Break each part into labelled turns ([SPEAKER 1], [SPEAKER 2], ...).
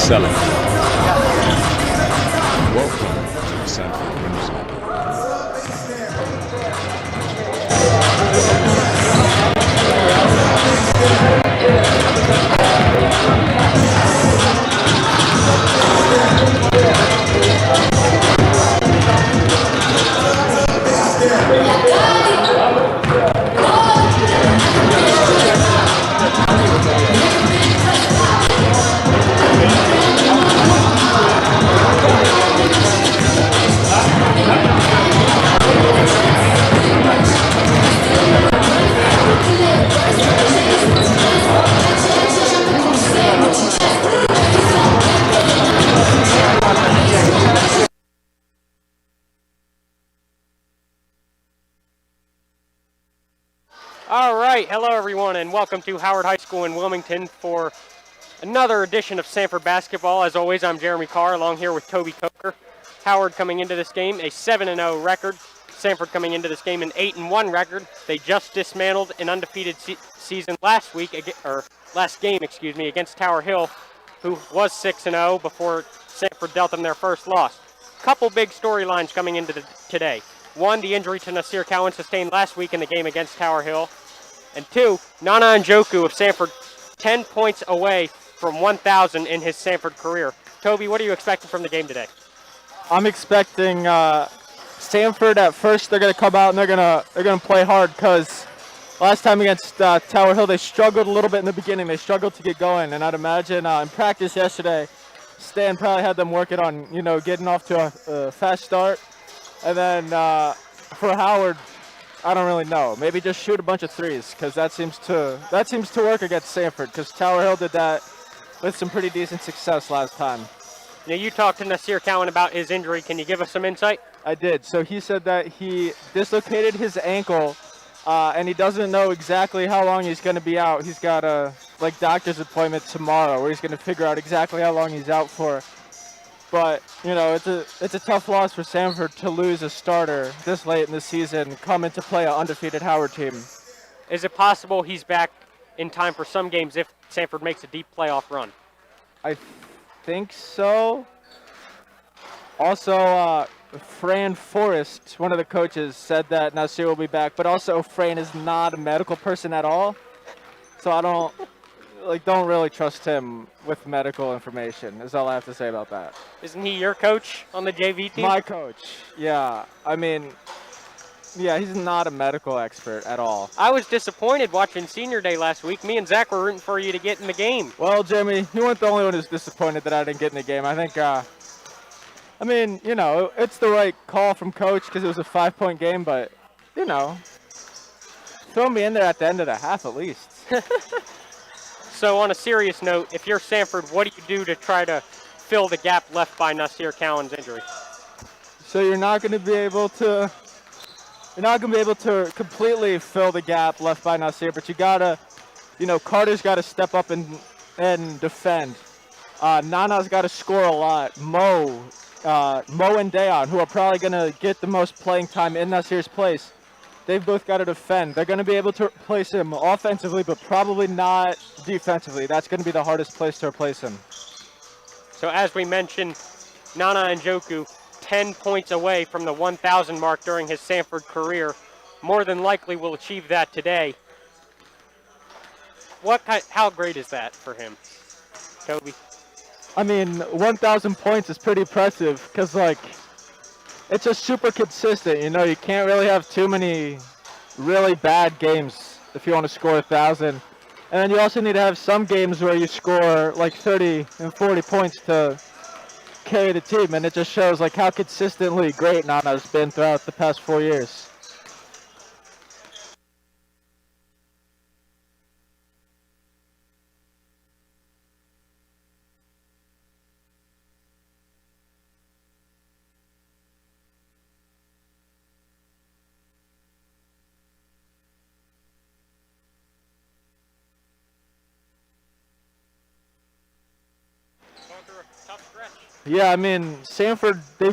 [SPEAKER 1] selling. Welcome to the Sanford News.
[SPEAKER 2] All right, hello everyone, and welcome to Howard High School in Wilmington for another edition of Sanford basketball. As always, I'm Jeremy Carr, along here with Toby Coker. Howard coming into this game, a 7-0 record. Sanford coming into this game, an 8-1 record. They just dismantled an undefeated season last game, against Tower Hill, who was 6-0 before Sanford dealt them their first loss. Couple big storylines coming into today. One, the injury to Nasir Cowan sustained last week in the game against Tower Hill. And two, Nana Njoku of Sanford 10 points away from 1,000 in his Sanford career. Toby, what are you expecting from the game today?
[SPEAKER 3] I'm expecting Sanford at first. They're gonna come out and they're gonna play hard because last time against Tower Hill they struggled a little bit in the beginning. They struggled to get going, and I'd imagine in practice yesterday, Stan probably had them working on getting off to a fast start. And then for Howard, I don't really know. Maybe just shoot a bunch of threes because that seems to work against Sanford because Tower Hill did that with some pretty decent success last time.
[SPEAKER 2] Now, you talked to Nasir Cowan about his injury. Can you give us some insight?
[SPEAKER 3] I did. So he said that he dislocated his ankle, and he doesn't know exactly how long he's going to be out. He's got a doctor's appointment tomorrow where he's going to figure out exactly how long he's out for. But, it's a tough loss for Sanford to lose a starter this late in the season, come into play an undefeated Howard team.
[SPEAKER 2] Is it possible he's back in time for some games if Sanford makes a deep playoff run?
[SPEAKER 3] I think so. Also, Fran Forrest, one of the coaches, said that Nasir will be back, but also Fran is not a medical person at all. So I don't really trust him with medical information, is all I have to say about that.
[SPEAKER 2] Isn't he your coach on the JV team?
[SPEAKER 3] My coach, yeah. He's not a medical expert at all.
[SPEAKER 2] I was disappointed watching Senior Day last week. Me and Zach were rooting for you to get in the game.
[SPEAKER 3] Well, Jeremy, you weren't the only one who's disappointed that I didn't get in the game. I think, it's the right call from coach because it was a 5-point game, but, throw me in there at the end of the half at least.
[SPEAKER 2] So on a serious note, if you're Sanford, what do you do to try to fill the gap left by Nasir Cowan's injury?
[SPEAKER 3] So you're not going to be able to completely fill the gap left by Nasir, but you gotta, Carter's got to step up and defend. Nana's got to score a lot. Mo and Dayon, who are probably going to get the most playing time in Nasir's place, they've both got to defend. They're going to be able to replace him offensively, but probably not defensively. That's going to be the hardest place to replace him.
[SPEAKER 2] So as we mentioned, Nana Njoku, 10 points away from the 1,000 mark during his Sanford career. More than likely will achieve that today. How great is that for him, Toby?
[SPEAKER 3] 1,000 points is pretty impressive because, it's just super consistent. You can't really have too many really bad games if you want to score 1,000. And then you also need to have some games where you score 30 and 40 points to carry the team. And it just shows how consistently great Nana's been throughout the past 4 years. Yeah, Sanford, they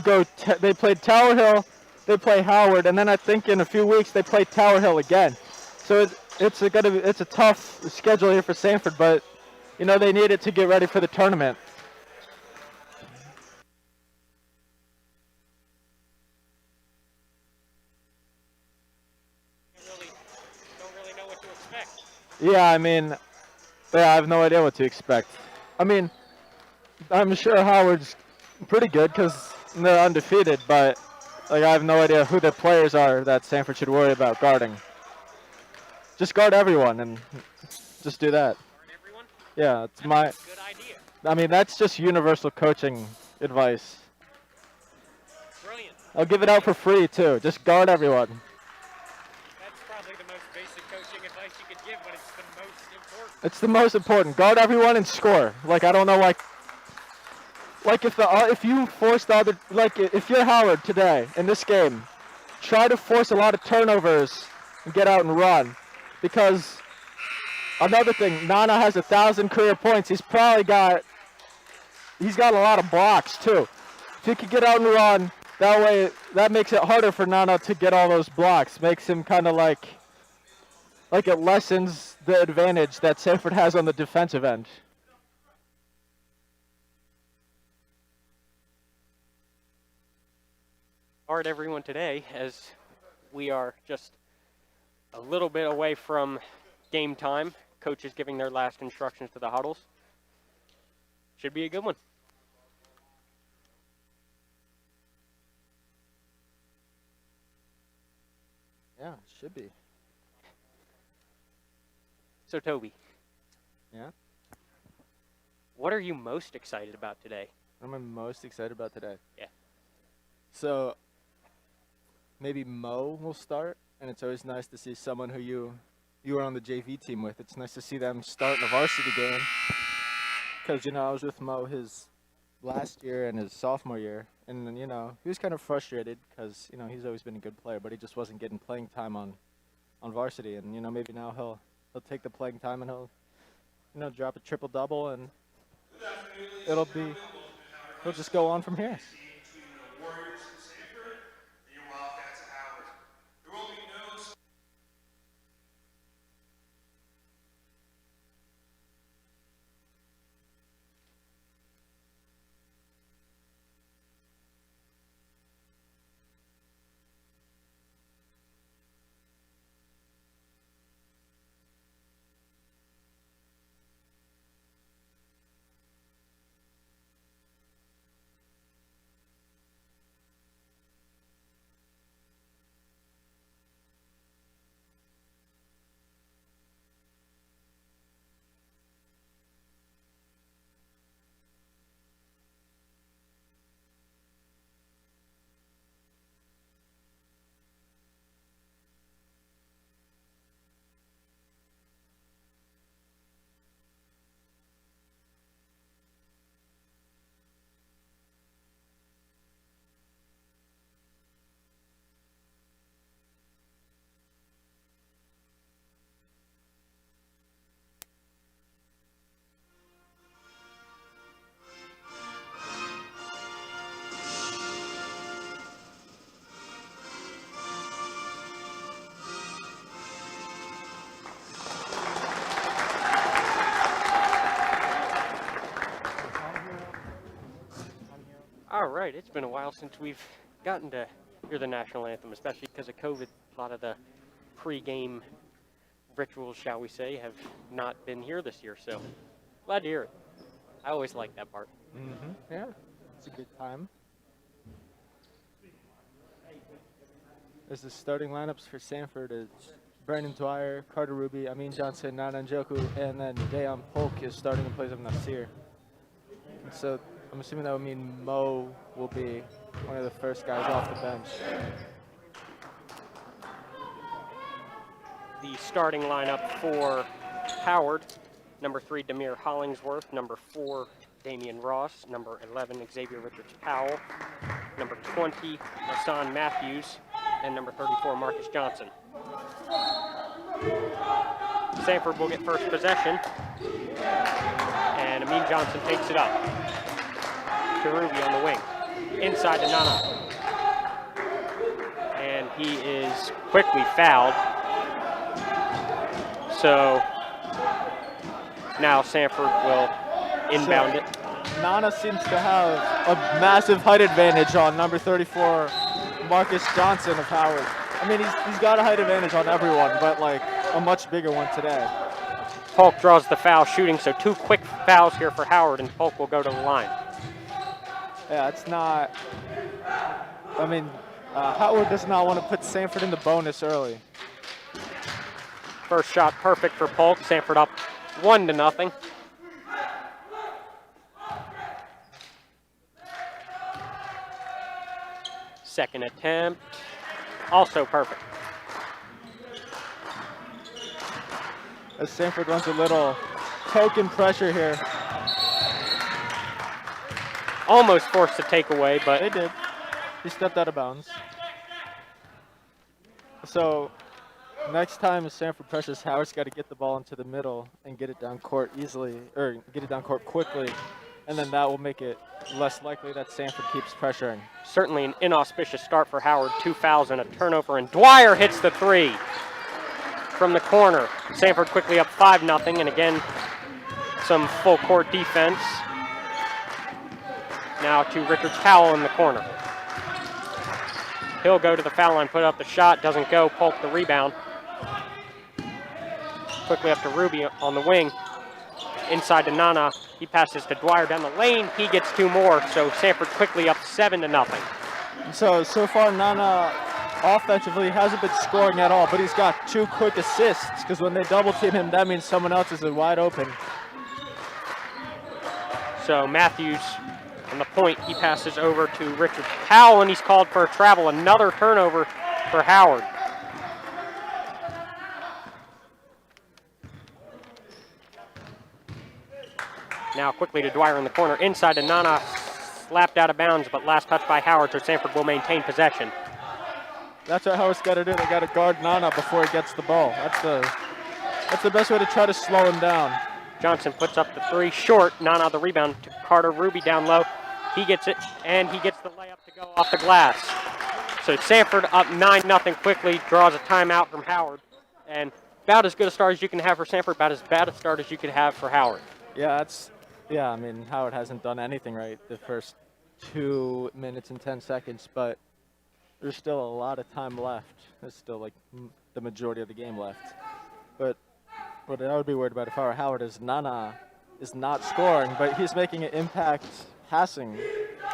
[SPEAKER 3] played Tower Hill, they play Howard, and then I think in a few weeks they play Tower Hill again. So it's a tough schedule here for Sanford, but they need it to get ready for the tournament. Yeah, I mean, yeah, I have no idea what to expect. I mean, I'm sure Howard's pretty good because they're undefeated, but like I have no idea who the players are that Sanford should worry about guarding. Just guard everyone and just do that.
[SPEAKER 2] Guard everyone?
[SPEAKER 3] Yeah, it's
[SPEAKER 2] That's
[SPEAKER 3] my.
[SPEAKER 2] a good idea.
[SPEAKER 3] I mean, that's just universal coaching advice.
[SPEAKER 2] Brilliant.
[SPEAKER 3] I'll give it out for free too. Just guard everyone.
[SPEAKER 2] That's probably the most basic coaching advice you could give, but it's the most important.
[SPEAKER 3] It's the most important. Guard everyone and score. Like I don't know, like if you force the other, like if you're Howard today in this game, try to force a lot of turnovers and get out and run, because another thing, Nana has 1,000 career points. He's got a lot of blocks too. If he could get out and run, that way that makes it harder for Nana to get all those blocks. Makes him kind of like it lessens the advantage that Sanford has on the defensive end.
[SPEAKER 2] Guard everyone today, as we are just a little bit away from game time. Coaches giving their last instructions to the huddles. Should be a good one.
[SPEAKER 3] Yeah, should be.
[SPEAKER 2] So Toby.
[SPEAKER 3] Yeah?
[SPEAKER 2] What are you most excited about today?
[SPEAKER 3] What am I most excited about today?
[SPEAKER 2] Yeah.
[SPEAKER 3] So maybe Mo will start, and it's always nice to see someone who you were on the JV team with. It's nice to see them start in a varsity game, because I was with Mo his last year and his sophomore year, and then he was kind of frustrated because he's always been a good player, but he just wasn't getting playing time on varsity, and maybe now he'll take the playing time and he'll drop a triple double, and he'll just go on from here.
[SPEAKER 2] All right, it's been a while since we've gotten to hear the national anthem, especially because of COVID. A lot of the pre-game rituals, shall we say, have not been here this year, so glad to hear it. I always like that part.
[SPEAKER 3] Mm-hmm. Yeah, it's a good time. As the starting lineups for Sanford is Brandon Dwyer, Carter Ruby, Amin Johnson, Nana Njoku, and then Dayon Polk is starting in place of Nasir. And so I'm assuming that would mean Mo will be one of the first guys off the bench.
[SPEAKER 2] The starting lineup for Howard: number 3, Demir Hollingsworth; number 4, Damian Ross; number 11, Xavier Richards-Powell; number 20, Hassan Matthews; and number 34, Marcus Johnson. Sanford will get first possession, and Amin Johnson takes it up to Ruby on the wing, inside to Nana, and he is quickly fouled. So now Sanford will inbound it.
[SPEAKER 3] Nana seems to have a massive height advantage on number 34, Marcus Johnson of Howard. I mean, he's got a height advantage on everyone, but like a much bigger one today.
[SPEAKER 2] Polk draws the foul shooting, so 2 quick fouls here for Howard, and Polk will go to the line.
[SPEAKER 3] Yeah, it's not. I mean, Howard does not want to put Sanford in the bonus early.
[SPEAKER 2] First shot perfect for Polk. Sanford up 1-0. Second attempt, also perfect.
[SPEAKER 3] As Sanford runs a little token pressure here.
[SPEAKER 2] Almost forced a takeaway, but
[SPEAKER 3] They did. He stepped out of bounds. So next time Sanford pressures, Howard's got to get the ball into the middle and get it down court easily, or get it down court quickly, and then that will make it less likely that Sanford keeps pressuring.
[SPEAKER 2] certainly an inauspicious start for Howard. 2 fouls and a turnover, and Dwyer hits the 3 from the corner. Sanford quickly up 5-0, and again, some full court defense. Now to Richards Powell in the corner. He'll go to the foul line, put up the shot, doesn't go. Polk the rebound. Quickly up to Ruby on the wing. Inside to Nana. He passes to Dwyer down the lane. He gets 2 more, so Sanford quickly up 7-0.
[SPEAKER 3] So far, Nana offensively hasn't been scoring at all, but he's got 2 quick assists, because when they double team him, that means someone else is wide open.
[SPEAKER 2] So Matthews on the point, he passes over to Richard Powell, and he's called for a travel. Another turnover for Howard. Now quickly to Dwyer in the corner, inside to Nana, slapped out of bounds, but last touch by Howard, so Sanford will maintain possession.
[SPEAKER 3] That's what Howard's got to do. They got to guard Nana before he gets the ball. That's the best way to try to slow him down.
[SPEAKER 2] Johnson puts up the 3 short. Nana the rebound to Carter Ruby down low. He gets it, and he gets the layup to go off the glass. So Sanford up 9-0 quickly, draws a timeout from Howard. And about as good a start as you can have for Sanford, about as bad a start as you could have for Howard.
[SPEAKER 3] Yeah, I mean, Howard hasn't done anything right the first 2 minutes and 10 seconds, but there's still a lot of time left. There's still like the majority of the game left. But what I would be worried about if I were Howard is Nana is not scoring, but he's making an impact passing.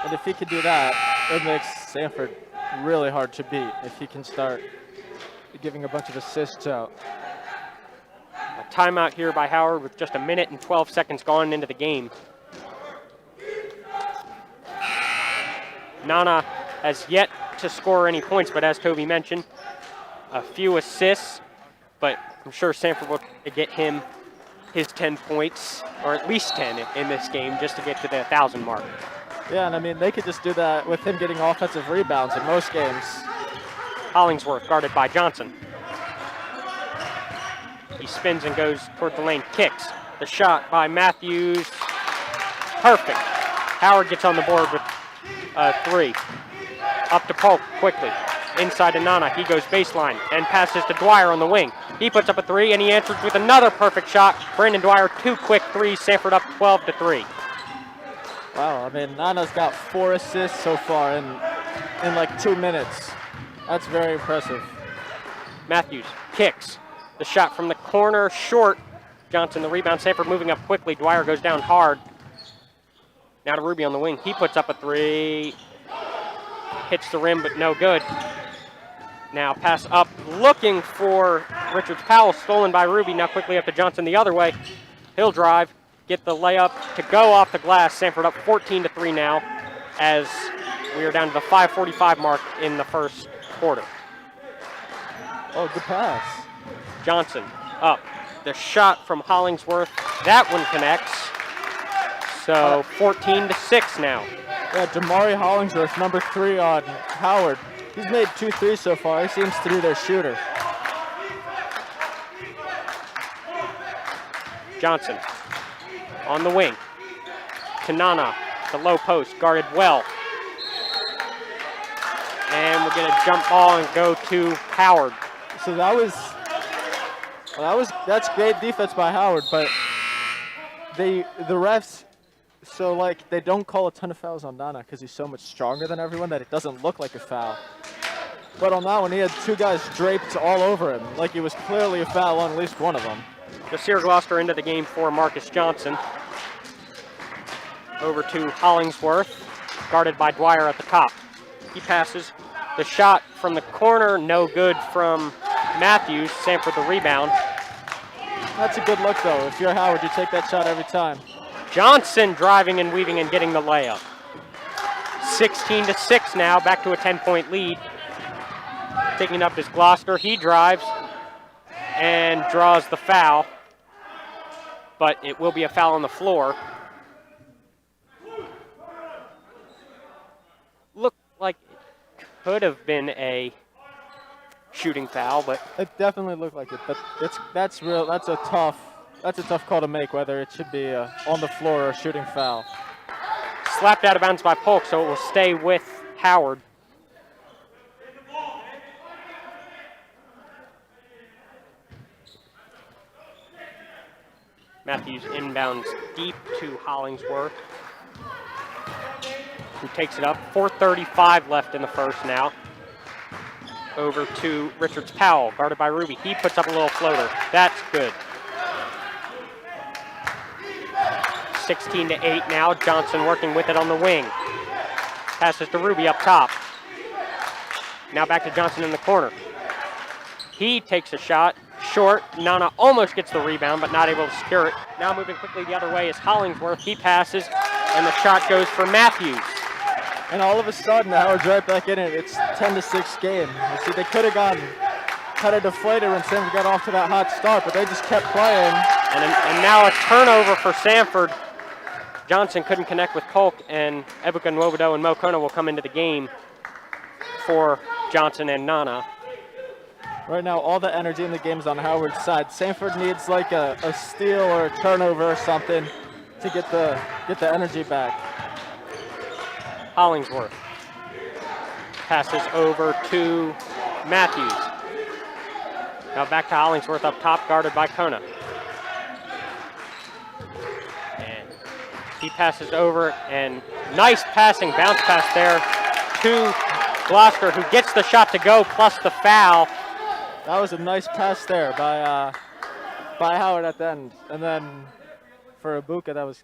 [SPEAKER 3] And if he could do that, it makes Sanford really hard to beat if he can start giving a bunch of assists out.
[SPEAKER 2] A timeout here by Howard with just 1 minute and 12 seconds gone into the game. Nana has yet to score any points, but as Toby mentioned, a few assists, but I'm sure Sanford will get him his 10 points, or at least 10 in this game, just to get to the 1,000 mark.
[SPEAKER 3] Yeah, and I mean, they could just do that with him getting offensive rebounds in most games.
[SPEAKER 2] Hollingsworth guarded by Johnson. He spins and goes toward the lane, kicks. The shot by Matthews, perfect. Howard gets on the board with 3. Up to Polk quickly. Inside to Nana, he goes baseline and passes to Dwyer on the wing. He puts up a 3 and he answers with another perfect shot. Brandon Dwyer, 2 quick threes, Sanford up 12-3.
[SPEAKER 3] Wow, I mean, Nana's got 4 assists so far in like 2 minutes. That's very impressive.
[SPEAKER 2] Matthews kicks. The shot from the corner, short. Johnson the rebound, Sanford moving up quickly. Dwyer goes down hard. Now to Ruby on the wing. He puts up a 3. Hits the rim, but no good. Now pass up, looking for Richards Powell, stolen by Ruby. Now quickly up to Johnson the other way. He'll drive, get the layup to go off the glass. Sanford up 14-3 now, as we are down to the 5:45 mark in the first quarter.
[SPEAKER 3] Oh, good pass.
[SPEAKER 2] Johnson up. The shot from Hollingsworth, that one connects. So 14-6 now.
[SPEAKER 3] Yeah, Jamari Hollingsworth, number 3 on Howard. He's made 2 threes so far. He seems to be their shooter.
[SPEAKER 2] Johnson on the wing. Tanana, the low post, guarded well. And we're going to jump ball and go to Howard.
[SPEAKER 3] So that's great defense by Howard, but the refs, so like they don't call a ton of fouls on Nana because he's so much stronger than everyone that it doesn't look like a foul. But on that one, he had 2 guys draped all over him, like it was clearly a foul on at least one of them.
[SPEAKER 2] Nasir Gloucester into the game for Marcus Johnson. Over to Hollingsworth, guarded by Dwyer at the top. He passes. The shot from the corner, no good from Matthews. Sanford the rebound.
[SPEAKER 3] That's a good look, though. If you're Howard, you take that shot every time.
[SPEAKER 2] Johnson driving and weaving and getting the layup. 16-6 now, back to a 10-point lead. Taking up is Gloucester. He drives and draws the foul, but it will be a foul on the floor. Looked like it could have been a shooting foul, but
[SPEAKER 3] it definitely looked like it. But that's a tough call to make, whether it should be on the floor or a shooting foul.
[SPEAKER 2] Slapped out of bounds by Polk, so it will stay with Howard. Matthews inbounds deep to Hollingsworth, who takes it up. 4:35 left in the first now. Over to Richards Powell, guarded by Ruby. He puts up a little floater. That's good. 16-8 now. Johnson working with it on the wing. Passes to Ruby up top. Now back to Johnson in the corner. He takes a shot. Short. Nana almost gets the rebound, but not able to secure it. Now moving quickly the other way is Hollingsworth. He passes, and the shot goes for Matthews.
[SPEAKER 3] And all of a sudden, Howard's right back in it. It's 10-6 game. You see, they could have gotten kind of deflated when Sanford got off to that hot start, but they just kept playing.
[SPEAKER 2] And now a turnover for Sanford. Johnson couldn't connect with Polk, and Ebuka Nwobodo and Mo Kona will come into the game for Johnson and Nana.
[SPEAKER 3] Right now, all the energy in the game is on Howard's side. Sanford needs like a steal or a turnover or something to get the energy back.
[SPEAKER 2] Hollingsworth passes over to Matthews. Now back to Hollingsworth up top, guarded by Kona. And he passes over, and nice passing, bounce pass there to Gloucester, who gets the shot to go, plus the foul.
[SPEAKER 3] That was a nice pass there by Howard at the end. And then for Ibuka,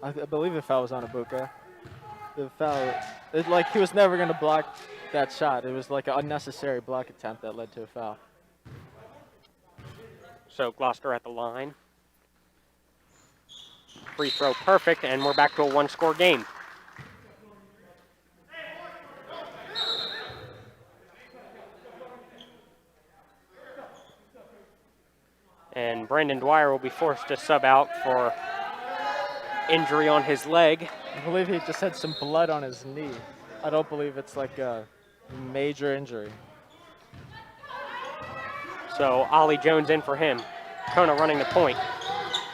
[SPEAKER 3] I believe the foul was on Ibuka. The foul, like he was never going to block that shot. It was like an unnecessary block attempt that led to a foul.
[SPEAKER 2] So Gloucester at the line. Free throw perfect, and we're back to a one-score game. And Brandon Dwyer will be forced to sub out for injury on his leg.
[SPEAKER 3] I believe he just had some blood on his knee. I don't believe it's like a major injury.
[SPEAKER 2] So Ollie Jones in for him. Kona running the point.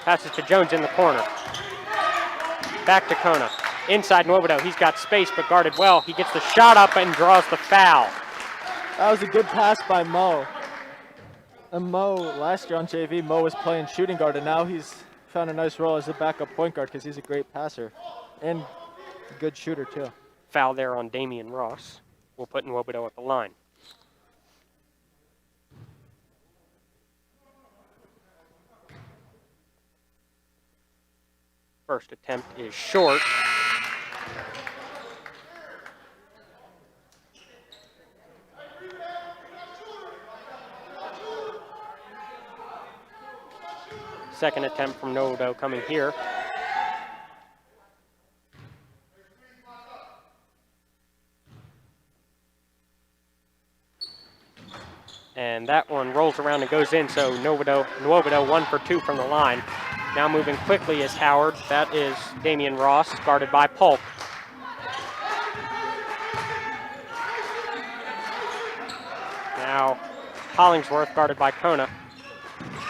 [SPEAKER 2] Passes to Jones in the corner. Back to Kona. Inside Nwobodo. He's got space but guarded well. He gets the shot up and draws the foul.
[SPEAKER 3] That was a good pass by Mo. And Mo, last year on JV, Mo was playing shooting guard, and now he's found a nice role as a backup point guard because he's a great passer and a good shooter too.
[SPEAKER 2] Foul there on Damian Ross. We'll put Nwobodo at the line. First attempt is short. Second attempt from Nwobodo coming here. And that one rolls around and goes in, so Nwobodo 1 for 2 from the line. Now moving quickly is Howard. That is Damian Ross, guarded by Polk. Now Hollingsworth, guarded by Kona.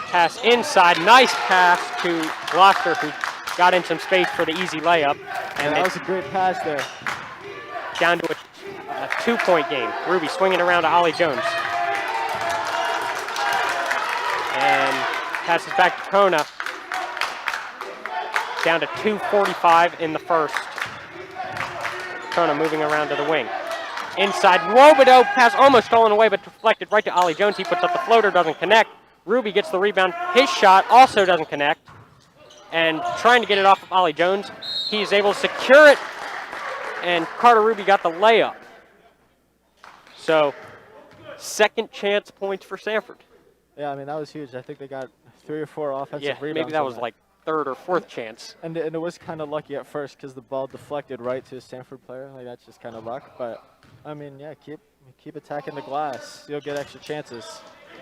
[SPEAKER 2] Pass inside, nice pass to Gloucester, who got in some space for the easy layup. And
[SPEAKER 3] that was a great pass there.
[SPEAKER 2] Down to a 2-point game. Ruby swinging around to Ollie Jones. And passes back to Kona. Down to 2:45 in the first. Kona moving around to the wing. Inside, Nwobodo, pass almost stolen away, but deflected right to Ollie Jones. He puts up the floater, doesn't connect. Ruby gets the rebound. His shot also doesn't connect. And trying to get it off of Ollie Jones, he's able to secure it, and Carter Ruby got the layup. So, second chance points for Sanford.
[SPEAKER 3] Yeah, I mean, that was huge. I think they got 3 or 4 offensive rebounds.
[SPEAKER 2] Maybe that was like third or fourth chance.
[SPEAKER 3] And it was kind of lucky at first because the ball deflected right to a Sanford player. Like, that's just kind of luck. But, I mean, yeah, keep attacking the glass. You'll get extra chances.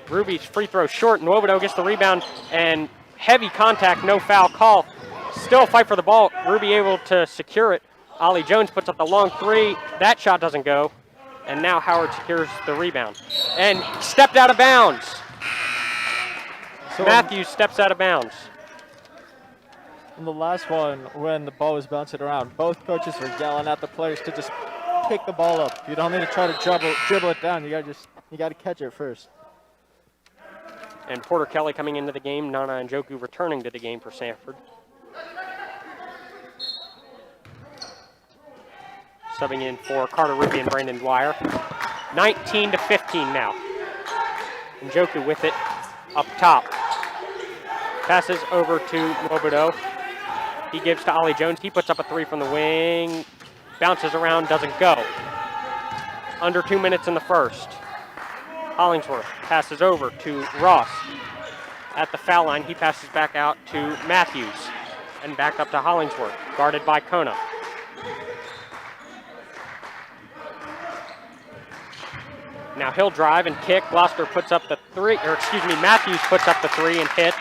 [SPEAKER 2] Ruby's free throw short. Nwobodo gets the rebound, and heavy contact, no foul call. Still a fight for the ball. Ruby able to secure it. Ollie Jones puts up the long three. That shot doesn't go. And now Howard secures the rebound. And stepped out of bounds. So Matthews steps out of bounds.
[SPEAKER 3] In the last one, when the ball was bouncing around, both coaches were yelling at the players to just pick the ball up. You don't need to try to dribble it down. You gotta catch it first.
[SPEAKER 2] And Porter Kelly coming into the game. Nana and Joku returning to the game for Sanford. Subbing in for Carter Ruby and Brandon Dwyer. 19-15 now. And Joku with it up top. Passes over to Nwobodo. He gives to Ollie Jones. He puts up a three from the wing. Bounces around, doesn't go. Under 2 minutes in the first. Hollingsworth passes over to Ross. At the foul line, he passes back out to Matthews. And back up to Hollingsworth, guarded by Kona. Now he'll drive and kick. Gloucester puts up the three, Matthews puts up the three and hits.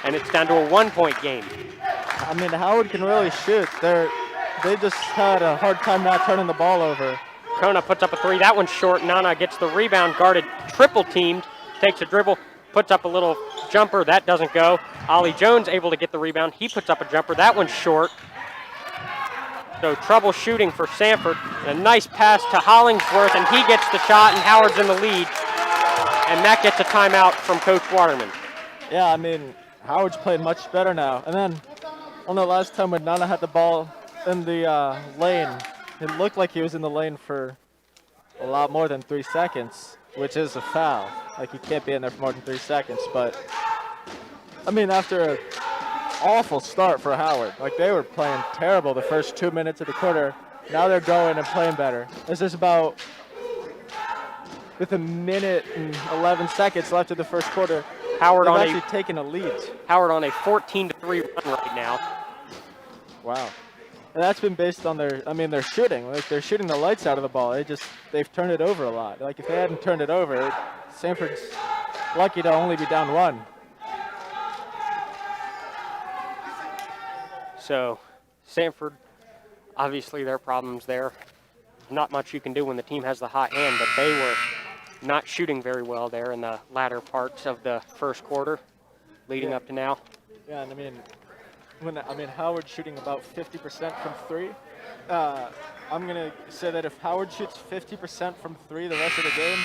[SPEAKER 2] And it's down to a 1-point game.
[SPEAKER 3] I mean, Howard can really shoot. They just had a hard time not turning the ball over.
[SPEAKER 2] Kona puts up a three. That one's short. Nana gets the rebound, guarded, triple teamed, takes a dribble, puts up a little jumper. That doesn't go. Ollie Jones able to get the rebound. He puts up a jumper. That one's short. So trouble shooting for Sanford. A nice pass to Hollingsworth, and he gets the shot, and Howard's in the lead. And that gets a timeout from Coach Waterman.
[SPEAKER 3] Yeah, I mean, Howard's playing much better now. And then on the last time when Nana had the ball in the lane, it looked like he was in the lane for a lot more than 3 seconds, which is a foul. Like, you can't be in there for more than 3 seconds. But, I mean, after an awful start for Howard, like, they were playing terrible the first 2 minutes of the quarter. Now they're going and playing better. This is about, with 1 minute and 11 seconds left of the first quarter,
[SPEAKER 2] Howard
[SPEAKER 3] they've
[SPEAKER 2] on
[SPEAKER 3] actually taken a lead.
[SPEAKER 2] Howard on a 14-3 run right now.
[SPEAKER 3] Wow. And that's been based on their shooting. Like, they're shooting the lights out of the ball. They've turned it over a lot. Like, if they hadn't turned it over, Sanford's lucky to only be down 1.
[SPEAKER 2] So, Sanford, obviously their problems there. Not much you can do when the team has the hot hand, but they were not shooting very well there in the latter parts of the first quarter, leading up to now.
[SPEAKER 3] Yeah, and I mean, Howard's shooting about 50% from 3. I'm gonna say that if Howard shoots 50% from 3 the rest of the game,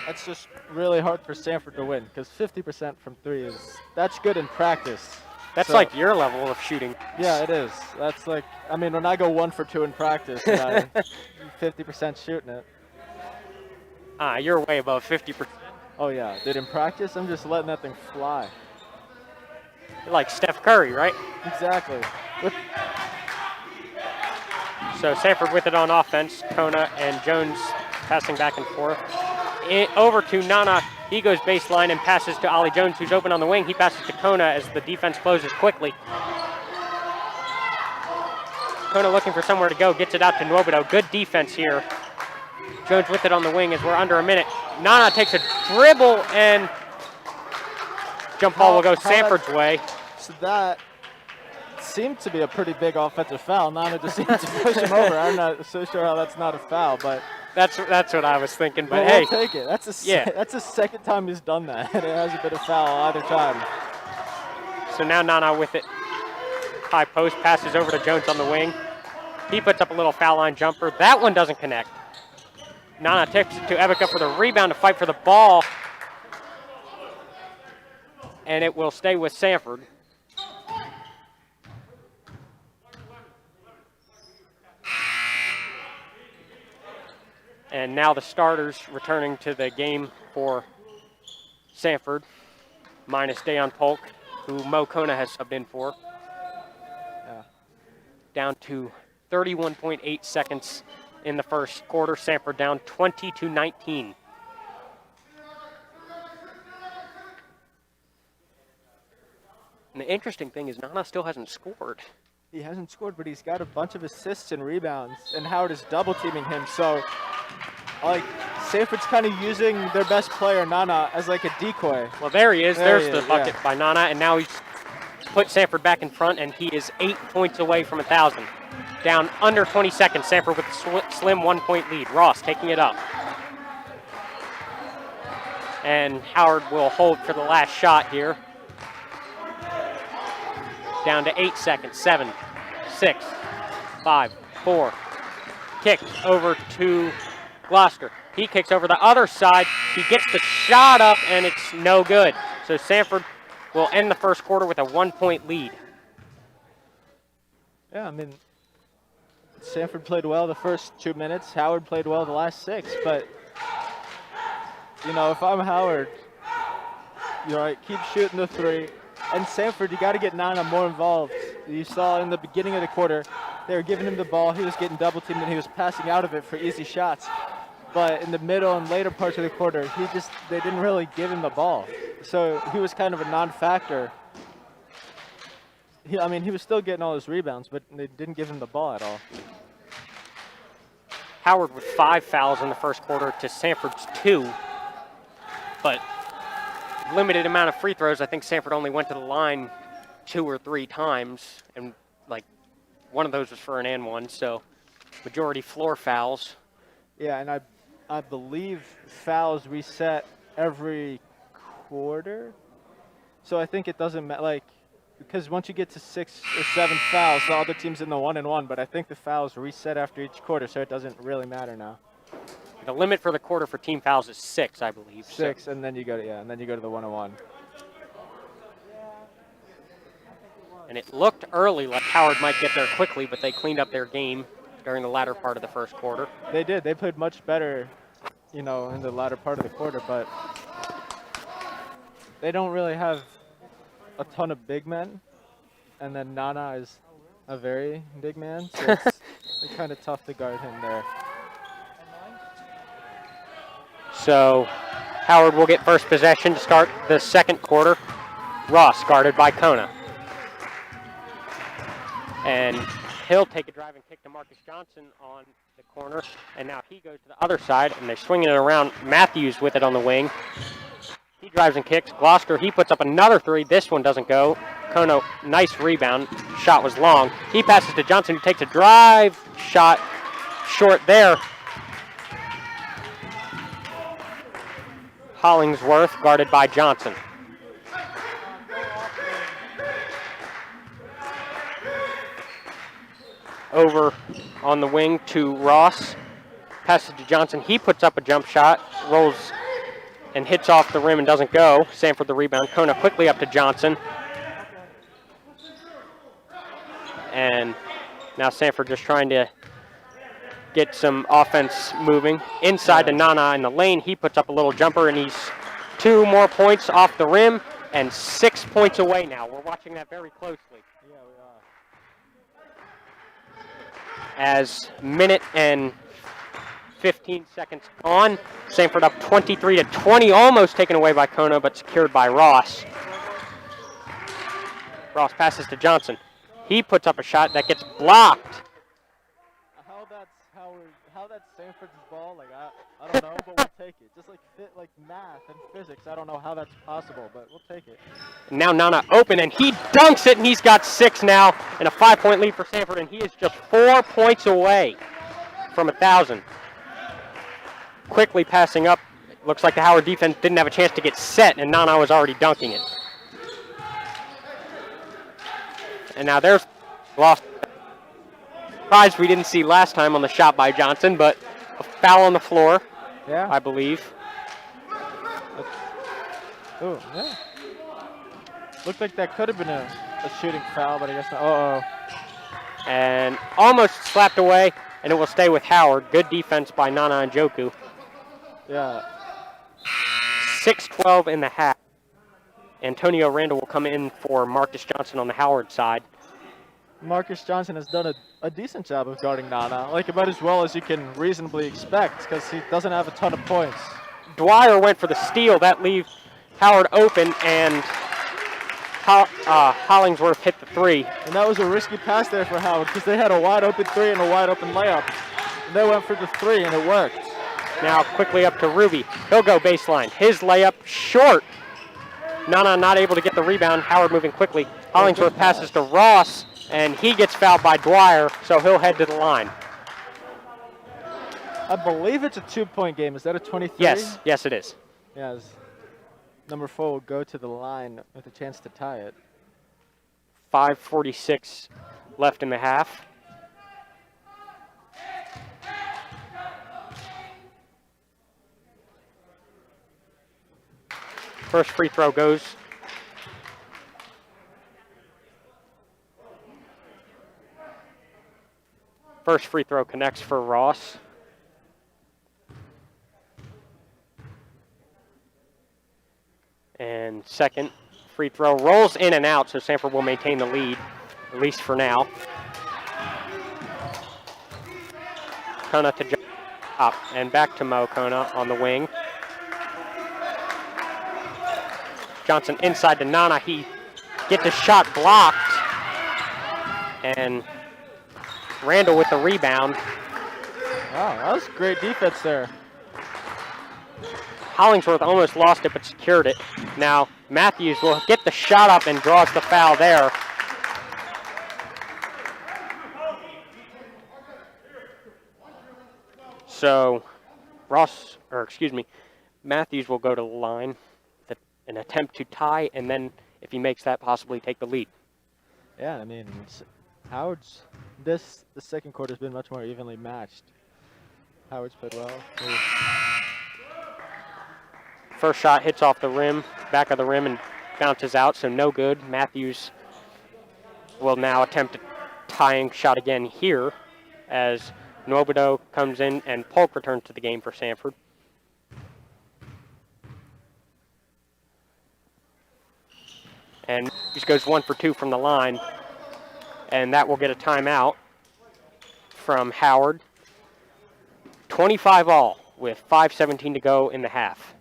[SPEAKER 3] that's just really hard for Sanford to win, because 50% from 3 that's good in practice.
[SPEAKER 2] That's like your level of shooting.
[SPEAKER 3] Yeah, it is. That's like, I mean, when I go 1 for 2 in practice, and I'm 50% shooting it.
[SPEAKER 2] You're way above 50%.
[SPEAKER 3] Oh yeah, dude, in practice, I'm just letting that thing fly.
[SPEAKER 2] You're like Steph Curry, right?
[SPEAKER 3] Exactly.
[SPEAKER 2] So Sanford with it on offense. Kona and Jones passing back and forth. Over to Nana. He goes baseline and passes to Ollie Jones, who's open on the wing. He passes to Kona as the defense closes quickly. Kona looking for somewhere to go, gets it out to Nwobodo. Good defense here. Jones with it on the wing as we're under a minute. Nana takes a dribble, and jump ball will go Sanford's way.
[SPEAKER 3] So that seemed to be a pretty big offensive foul. Nana just seemed to push him over. I'm not so sure how that's not a foul, but
[SPEAKER 2] that's what I was thinking. But
[SPEAKER 3] we'll
[SPEAKER 2] hey,
[SPEAKER 3] take it. That's the second time he's done that. It hasn't been a foul either time.
[SPEAKER 2] So now Nana with it. High post, passes over to Jones on the wing. He puts up a little foul line jumper. That one doesn't connect. Nana takes it to Evica for the rebound to fight for the ball. And it will stay with Sanford. And now the starters returning to the game for Sanford. minus Dayon Polk, who Mo Kona has subbed in for.
[SPEAKER 3] Yeah.
[SPEAKER 2] Down to 31.8 seconds in the first quarter. Sanford down 20-19. And the interesting thing is Nana still hasn't scored.
[SPEAKER 3] He hasn't scored, but he's got a bunch of assists and rebounds, and Howard is double teaming him. So, like, Sanford's kind of using their best player, Nana, as like a decoy.
[SPEAKER 2] Well, there he is. There's the bucket
[SPEAKER 3] yeah.
[SPEAKER 2] by Nana, and now he's put Sanford back in front, and he is 8 points away from 1,000. Down under 20 seconds, Sanford with a slim 1-point lead. Ross taking it up. And Howard will hold for the last shot here. Down to 8 seconds. 7, 6, 5, 4. Kick over to Gloucester. He kicks over the other side. He gets the shot up, and it's no good. So Sanford will end the first quarter with a 1-point lead.
[SPEAKER 3] Yeah, I mean, Sanford played well the first 2 minutes. Howard played well the last 6. But, you know, if I'm Howard, you know, I keep shooting the 3. And Sanford, you got to get Nana more involved. You saw in the beginning of the quarter, they were giving him the ball. He was getting double teamed, and he was passing out of it for easy shots. But in the middle and later parts of the quarter, they didn't really give him the ball. So he was kind of a non-factor. I mean, he was still getting all his rebounds, but they didn't give him the ball at all.
[SPEAKER 2] Howard with 5 fouls in the first quarter to Sanford's 2. But limited amount of free throws. I think Sanford only went to the line 2 or 3 times, and like one of those was for an and one, so majority floor fouls.
[SPEAKER 3] Yeah, and I believe fouls reset every quarter. So I think it doesn't matter, like, because once you get to 6 or 7 fouls, the other team's in the 1-and-1, but I think the fouls reset after each quarter, so it doesn't really matter now.
[SPEAKER 2] The limit for the quarter for team fouls is 6, I believe.
[SPEAKER 3] 6, so. And then you go to the 1-and-1.
[SPEAKER 2] And it looked early like Howard might get there quickly, but they cleaned up their game during the latter part of the first quarter.
[SPEAKER 3] They did. They played much better, you know, in the latter part of the quarter, but they don't really have a ton of big men, and then Nana is a very big man, so it's kind of tough to guard him there.
[SPEAKER 2] So Howard will get first possession to start the second quarter. Ross guarded by Kona. And he'll take a driving kick to Marcus Johnson on the corner, and now he goes to the other side, and they're swinging it around. Matthews with it on the wing. He drives and kicks. Gloucester, he puts up another 3. This one doesn't go. Kono, nice rebound. Shot was long. He passes to Johnson, who takes a drive shot short there. Hollingsworth guarded by Johnson. Over on the wing to Ross. Passes to Johnson. He puts up a jump shot, rolls and hits off the rim and doesn't go. Sanford the rebound. Kona quickly up to Johnson. And now Sanford just trying to get some offense moving. Inside to Nana in the lane. He puts up a little jumper, and he's 2 more points off the rim and 6 points away now. We're watching that very closely.
[SPEAKER 3] Yeah, we are.
[SPEAKER 2] As minute and 15 seconds on, Sanford up 23-20, almost taken away by Kona, but secured by Ross. Ross passes to Johnson. He puts up a shot that gets blocked.
[SPEAKER 3] How that's Sanford's ball, like I don't know, but we'll take it. Just like math and physics, I don't know how that's possible, but we'll take it.
[SPEAKER 2] Now Nana open, and he dunks it, and he's got 6 now, and a 5-point lead for Sanford, and he is just 4 points away from 1,000. Quickly passing up. Looks like the Howard defense didn't have a chance to get set, and Nana was already dunking it. And now there's lost. Surprised we didn't see last time on the shot by Johnson, but a foul on the floor,
[SPEAKER 3] yeah,
[SPEAKER 2] I believe.
[SPEAKER 3] Oh, yeah. Looked like that could have been a shooting foul, but I guess not. Uh-oh.
[SPEAKER 2] And almost slapped away, and it will stay with Howard. Good defense by Nana and Joku.
[SPEAKER 3] Yeah.
[SPEAKER 2] 6-12 in the half. Antonio Randall will come in for Marcus Johnson on the Howard side.
[SPEAKER 3] Marcus Johnson has done a decent job of guarding Nana, like about as well as you can reasonably expect, because he doesn't have a ton of points.
[SPEAKER 2] Dwyer went for the steal. That leaves Howard open, and Hollingsworth hit the three.
[SPEAKER 3] And that was a risky pass there for Howard, because they had a wide open three and a wide open layup. And they went for the three, and it worked.
[SPEAKER 2] Now quickly up to Ruby. He'll go baseline. His layup short. Nana not able to get the rebound. Howard moving quickly. Hollingsworth passes to Ross, and he gets fouled by Dwyer, so he'll head to the line.
[SPEAKER 3] I believe it's a 2-point game. Is that a 23?
[SPEAKER 2] Yes, it is.
[SPEAKER 3] Yes. Number 4 will go to the line with a chance to tie it.
[SPEAKER 2] 5:46 left in the half. First free throw goes. First free throw connects for Ross. And second free throw rolls in and out, so Sanford will maintain the lead, at least for now. Kona to up and back to Mo Kona on the wing. Johnson inside to Nana. He gets the shot blocked. And Randall with the rebound.
[SPEAKER 3] Wow, that was great defense there.
[SPEAKER 2] Hollingsworth almost lost it but secured it. Now Matthews will get the shot up and draws the foul there. So Matthews will go to the line, an attempt to tie, and then if he makes that, possibly take the lead.
[SPEAKER 3] Yeah, I mean, Howard's, the second quarter has been much more evenly matched. Howard's played well.
[SPEAKER 2] First shot hits off the rim, back of the rim, and bounces out, so no good. Matthews will now attempt a tying shot again here as Nwobodo comes in and Polk returns to the game for Sanford. And he goes 1 for 2 from the line, and that will get a timeout from Howard. 25 all with 5:17 to go in the half.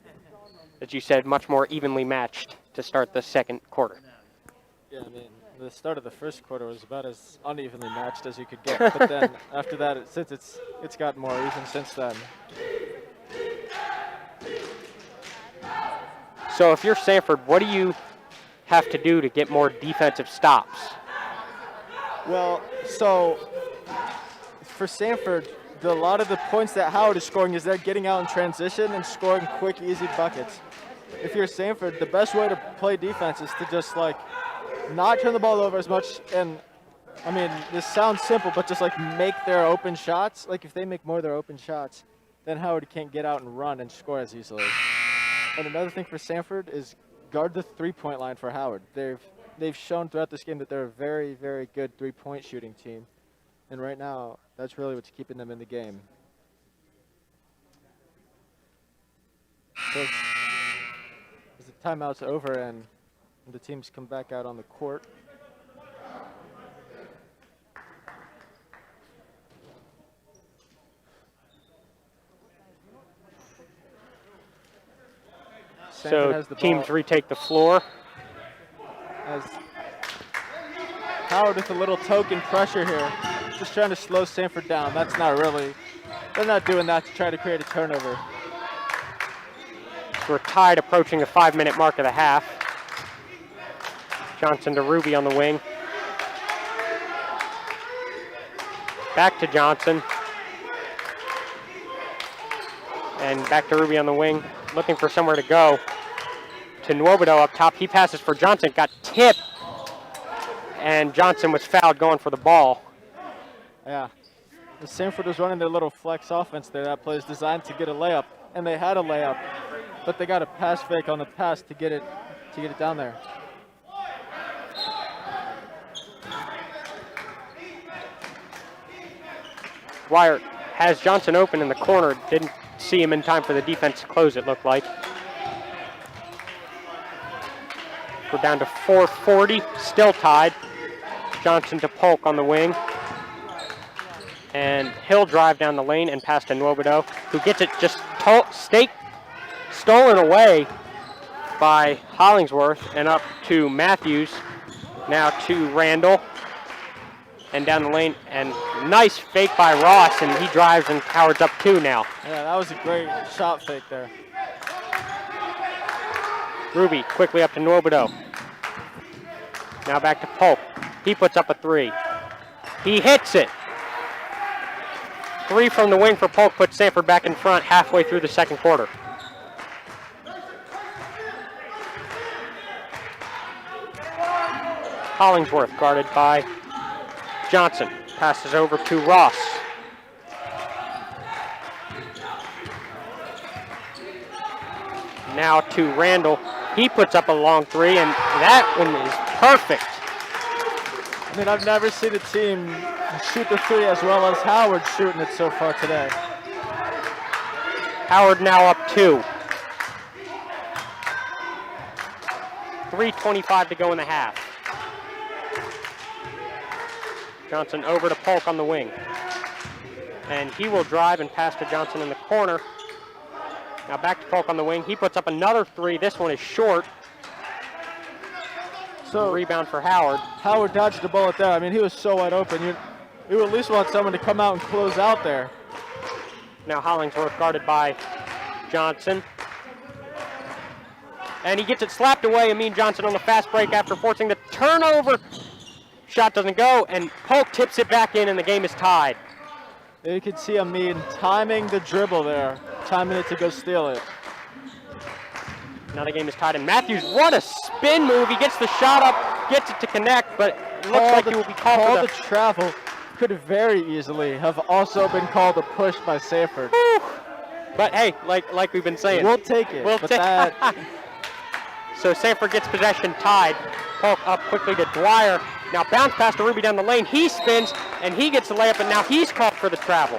[SPEAKER 2] As you said, much more evenly matched to start the second quarter.
[SPEAKER 3] Yeah, I mean, the start of the first quarter was about as unevenly matched as you could get, but then after that, it's gotten more even since then.
[SPEAKER 2] So if you're Sanford, what do you have to do to get more defensive stops?
[SPEAKER 3] Well, so for Sanford, a lot of the points that Howard is scoring is they're getting out in transition and scoring quick, easy buckets. If you're Sanford, the best way to play defense is to just like not turn the ball over as much. And I mean, this sounds simple, but just like make their open shots. Like if they make more of their open shots, then Howard can't get out and run and score as easily. And another thing for Sanford is guard the three-point line for Howard. They've shown throughout this game that they're a very, very good three-point shooting team. And right now, that's really what's keeping them in the game. So as the timeout's over and the teams come back out on the court.
[SPEAKER 2] So teams retake the floor.
[SPEAKER 3] As Howard with a little token pressure here. Just trying to slow Sanford down. That's not really, they're not doing that to try to create a turnover.
[SPEAKER 2] We're tied, approaching the 5-minute mark of the half. Johnson to Ruby on the wing. Back to Johnson. And back to Ruby on the wing, looking for somewhere to go. To Nwobodo up top. He passes for Johnson, got tipped. And Johnson was fouled going for the ball.
[SPEAKER 3] Yeah. And Sanford was running their little flex offense there. That play is designed to get a layup. And they had a layup. But they got a pass fake on the pass to get it down there.
[SPEAKER 2] Dwyer has Johnson open in the corner. Didn't see him in time for the defense to close, it looked like. We're down to 4:40, still tied. Johnson to Polk on the wing. And he'll drive down the lane and pass to Nwobodo, who gets it just stolen away by Hollingsworth and up to Matthews. Now to Randall. And down the lane, and nice fake by Ross, and he drives, and Howard's up 2 now.
[SPEAKER 3] Yeah, that was a great shot fake there.
[SPEAKER 2] Ruby quickly up to Nwobodo. Now back to Polk. He puts up a 3. He hits it. 3 from the wing for Polk puts Sanford back in front halfway through the second quarter. Hollingsworth guarded by Johnson. Passes over to Ross. Now to Randall. He puts up a long 3, and that one is perfect.
[SPEAKER 3] I mean, I've never seen a team shoot the 3 as well as Howard shooting it so far today.
[SPEAKER 2] Howard now up 2. 3:25 to go in the half. Johnson over to Polk on the wing. And he will drive and pass to Johnson in the corner. Now back to Polk on the wing. He puts up another 3. This one is short.
[SPEAKER 3] So
[SPEAKER 2] rebound for Howard.
[SPEAKER 3] Howard dodged the bullet there. I mean, he was so wide open. You at least want someone to come out and close out there.
[SPEAKER 2] Now Hollingsworth guarded by Johnson. And he gets it slapped away. Amin Johnson on the fast break after forcing the turnover. Shot doesn't go, and Polk tips it back in, and the game is tied.
[SPEAKER 3] You can see Amin timing the dribble there, timing it to go steal it.
[SPEAKER 2] Now the game is tied, and Matthews, what a spin move. He gets the shot up, gets it to connect, but it looks like he will be called for the
[SPEAKER 3] travel. Could very easily have also been called a push by Sanford.
[SPEAKER 2] But hey, like we've been saying,
[SPEAKER 3] we'll take it.
[SPEAKER 2] So Sanford gets possession, tied. Polk up quickly to Dwyer. Now bounce pass to Ruby down the lane. He spins, and he gets the layup, and now he's called for the travel.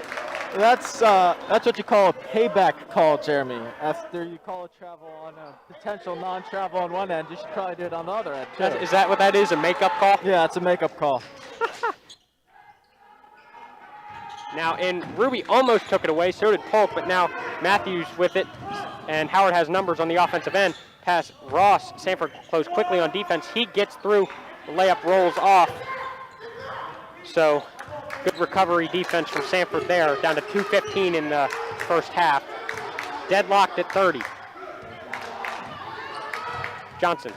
[SPEAKER 3] That's what you call a payback call, Jeremy. After you call a travel on a potential non-travel on one end, you should probably do it on the other end, too.
[SPEAKER 2] Is that what that is, a makeup call?
[SPEAKER 3] Yeah, it's a makeup call.
[SPEAKER 2] Now, and Ruby almost took it away, so did Polk, but now Matthews with it, and Howard has numbers on the offensive end. Pass Ross. Sanford closed quickly on defense. He gets through. The layup rolls off. So good recovery defense from Sanford there. Down to 2:15 in the first half. Deadlocked at 30. Johnson.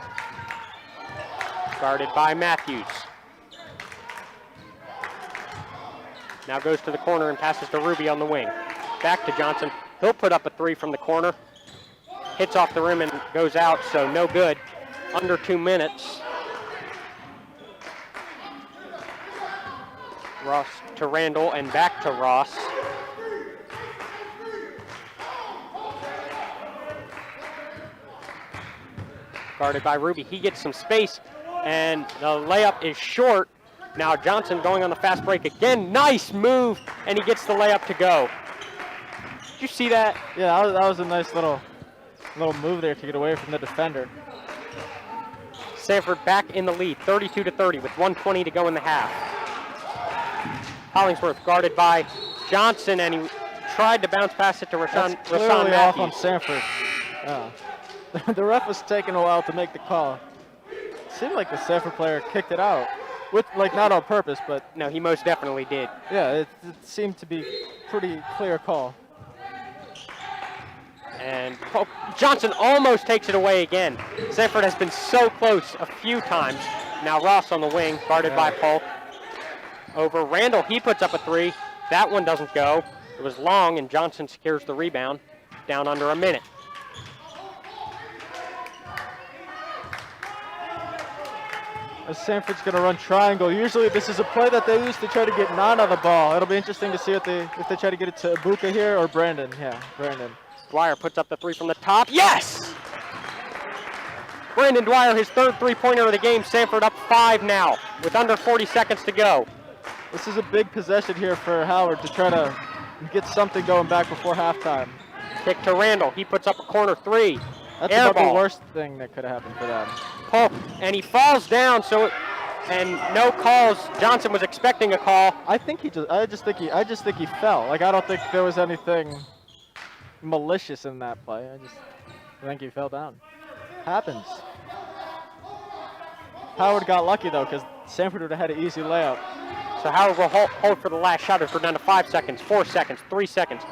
[SPEAKER 2] Guarded by Matthews. Now goes to the corner and passes to Ruby on the wing. Back to Johnson. He'll put up a 3 from the corner. Hits off the rim and goes out, so no good. Under 2 minutes. Ross to Randall and back to Ross. Guarded by Ruby. He gets some space, and the layup is short. Now Johnson going on the fast break again. Nice move, and he gets the layup to go. Did you see that?
[SPEAKER 3] Yeah, that was a nice little move there to get away from the defender.
[SPEAKER 2] Sanford back in the lead, 32-30 with 1:20 to go in the half. Hollingsworth guarded by Johnson, and he tried to bounce past it to Rashawn Matthews.
[SPEAKER 3] Off on Sanford. Yeah. The ref was taking a while to make the call. It seemed like the Sanford player kicked it out. Not on purpose, but...
[SPEAKER 2] No, he most definitely did.
[SPEAKER 3] Yeah, it seemed to be pretty clear call.
[SPEAKER 2] And Johnson almost takes it away again. Sanford has been so close a few times. Now Ross on the wing, guarded by Polk. Over Randall, he puts up a 3. That one doesn't go. It was long, and Johnson secures the rebound. Down under a minute.
[SPEAKER 3] As Sanford's going to run triangle. Usually this is a play that they use to try to get Nana on the ball. It'll be interesting to see if they try to get it to Ibuka here or Brandon. Yeah, Brandon.
[SPEAKER 2] Dwyer puts up the 3 from the top. Yes! Brandon Dwyer, his third three-pointer of the game. Sanford up 5 now with under 40 seconds to go.
[SPEAKER 3] This is a big possession here for Howard to try to get something going back before halftime.
[SPEAKER 2] Kick to Randall. He puts up a corner 3.
[SPEAKER 3] That's about the worst thing that could have happened for them.
[SPEAKER 2] pull, and he falls down. And no calls. Johnson was expecting a call.
[SPEAKER 3] I just think he fell. Like, I don't think there was anything malicious in that play. I think he fell down. Happens. Howard got lucky though, because Sanford would have had an easy layup.
[SPEAKER 2] So Howard will hold for the last shot as we're down to 5 seconds, 4 seconds, 3 seconds.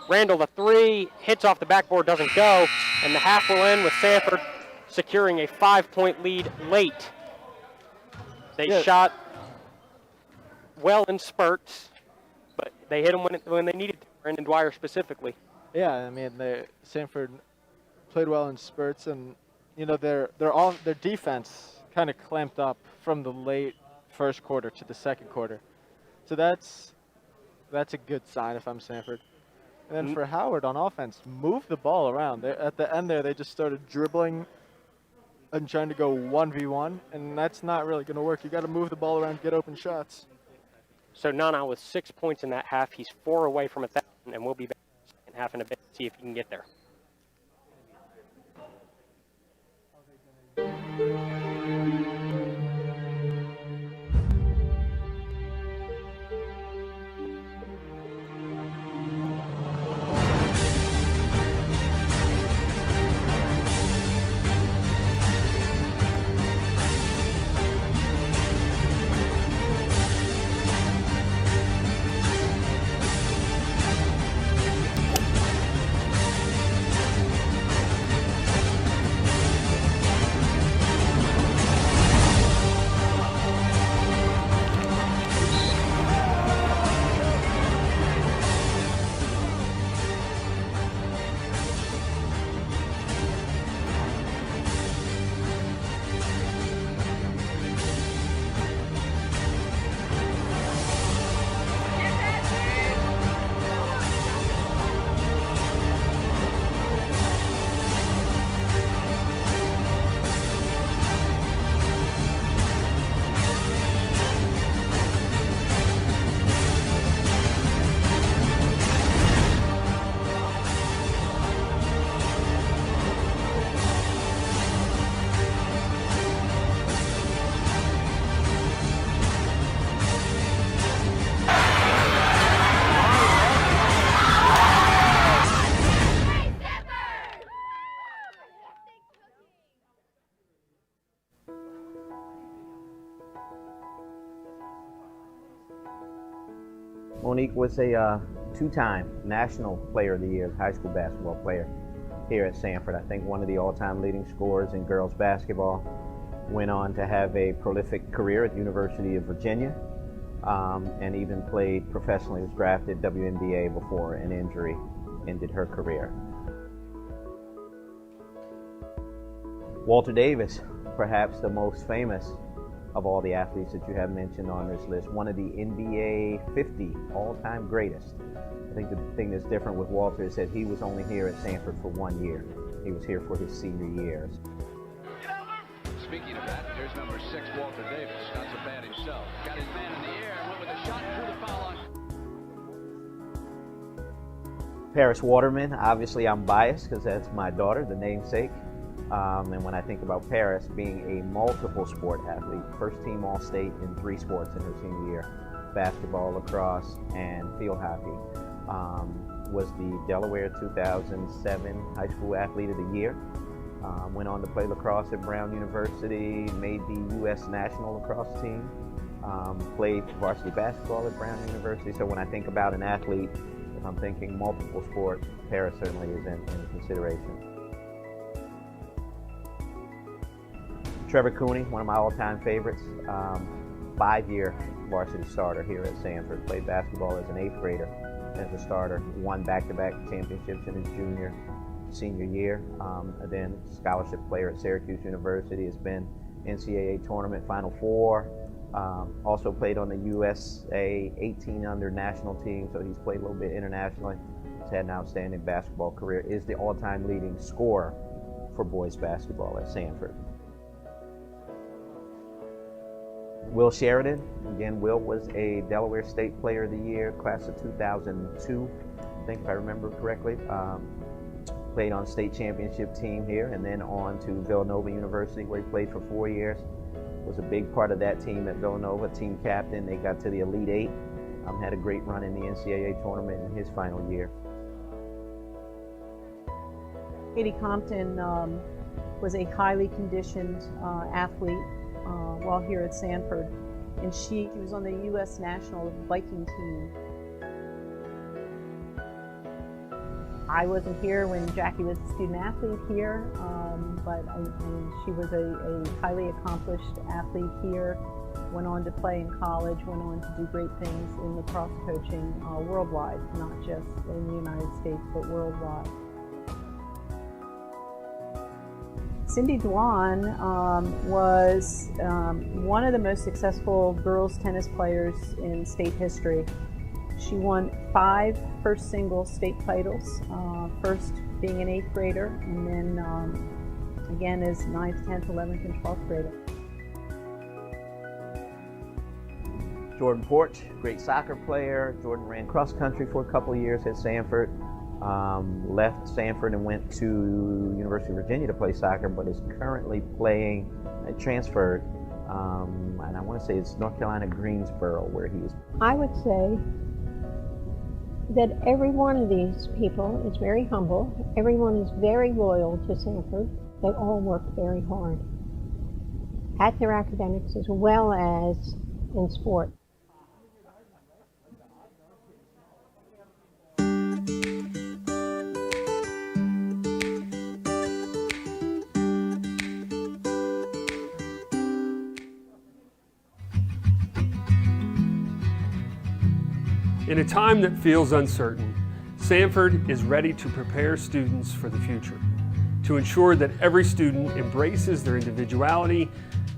[SPEAKER 2] Randall, the three, hits off the backboard, doesn't go, and the half will end with Sanford securing a 5-point lead late. They shot well in spurts, but they hit them when they needed to, Brandon Dwyer specifically.
[SPEAKER 3] Yeah, I mean, Sanford played well in spurts, and you know their defense kind of clamped up from the late first quarter to the second quarter, so that's a good sign if I'm Sanford. And then for Howard on offense, move the ball around. At the end there, they just started dribbling and trying to go 1v1, and that's not really going to work. You got to move the ball around, get open shots.
[SPEAKER 2] So Nana with 6 points in that half. He's 4 away from 1,000, and we'll be back in the second half in a bit to see if he can get there.
[SPEAKER 4] Monique was a two-time National Player of the Year, high school basketball player here at Sanford. I think one of the all-time leading scorers in girls basketball. Went on to have a prolific career at the University of Virginia, and even played professionally, was drafted WNBA before an injury ended her career. Walter Davis, perhaps the most famous of all the athletes that you have mentioned on this list, one of the NBA 50 all-time greatest. I think the thing that's different with Walter is that he was only here at Sanford for 1 year. He was here for his senior years.
[SPEAKER 5] Speaking of that, here's number 6, Walter Davis. Not so bad himself. Got his man in the air and went with a shot through the foul line.
[SPEAKER 4] Paris Waterman, obviously I'm biased because that's my daughter, the namesake. And when I think about Paris being a multiple sport athlete, first team All-State in 3 sports in her senior year, basketball, lacrosse, and field hockey. Was the Delaware 2007 High School Athlete of the Year. Went on to play lacrosse at Brown University, made the U.S. National Lacrosse team, played varsity basketball at Brown University. So when I think about an athlete, if I'm thinking multiple sports, Paris certainly is in consideration. Trevor Cooney, one of my all-time favorites, 5-year varsity starter here at Sanford. Played basketball as an 8th grader as a starter. Won back-to-back championships in his senior year. And then scholarship player at Syracuse University. Has been NCAA tournament Final Four. Also played on the USA 18 under national team, so he's played a little bit internationally. He's had an outstanding basketball career. Is the all-time leading scorer for boys basketball at Sanford. Will Sheridan, again, Will was a Delaware State Player of the Year, class of 2002, I think if I remember correctly. played on state championship team here, and then on to Villanova University, where he played for 4 years. Was a big part of that team at Villanova, team captain. They got to the Elite Eight. Had a great run in the NCAA tournament in his final year.
[SPEAKER 6] Katie Compton was a highly conditioned athlete while here at Sanford, and she was on the U.S. national biking team. I wasn't here when Jackie was a student athlete here, but she was a highly accomplished athlete here, went on to play in college, went on to do great things in lacrosse coaching worldwide, not just in the United States, but worldwide. Cindy Dwan was one of the most successful girls tennis players in state history. She won 5 first single state titles, first being an 8th grader, and then again as 9th, 10th, 11th, and 12th grader.
[SPEAKER 4] Jordan Porch, great soccer player. Jordan ran cross country for a couple of years at Sanford. Left Sanford and went to University of Virginia to play soccer, but is currently playing, transferred, and I want to say it's North Carolina Greensboro where he is.
[SPEAKER 7] I would say that every one of these people is very humble. Everyone is very loyal to Sanford. They all work very hard at their academics as well as in sport.
[SPEAKER 8] In a time that feels uncertain, Sanford is ready to prepare students for the future, to ensure that every student embraces their individuality,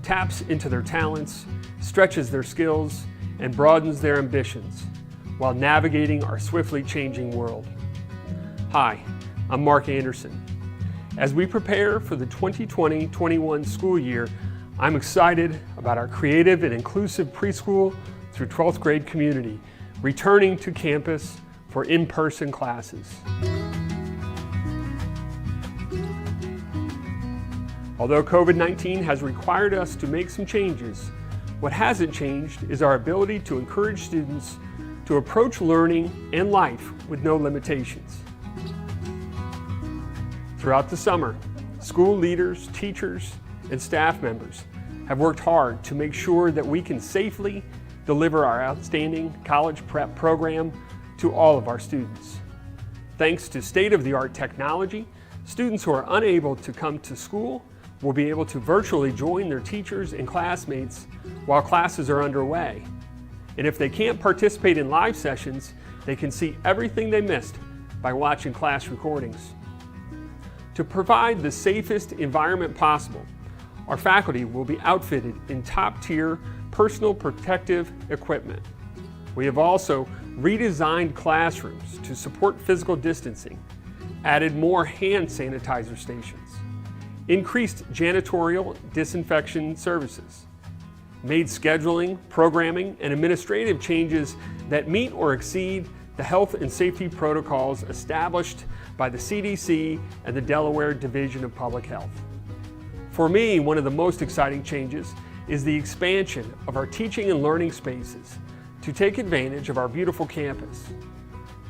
[SPEAKER 8] taps into their talents, stretches their skills, and broadens their ambitions, while navigating our swiftly changing world. Hi, I'm Mark Anderson. As we prepare for the 2020-21 school year, I'm excited about our creative and inclusive preschool through 12th grade community, returning to campus for in-person classes. Although COVID-19 has required us to make some changes, what hasn't changed is our ability to encourage students to approach learning and life with no limitations. Throughout the summer, school leaders, teachers, and staff members have worked hard to make sure that we can safely deliver our outstanding college prep program to all of our students. Thanks to state-of-the-art technology, students who are unable to come to school will be able to virtually join their teachers and classmates while classes are underway. And if they can't participate in live sessions, they can see everything they missed by watching class recordings. To provide the safest environment possible, our faculty will be outfitted in top-tier personal protective equipment. We have also redesigned classrooms to support physical distancing, added more hand sanitizer stations, increased janitorial disinfection services, made scheduling, programming, and administrative changes that meet or exceed the health and safety protocols established by the CDC and the Delaware Division of Public Health. For me, one of the most exciting changes is the expansion of our teaching and learning spaces to take advantage of our beautiful campus.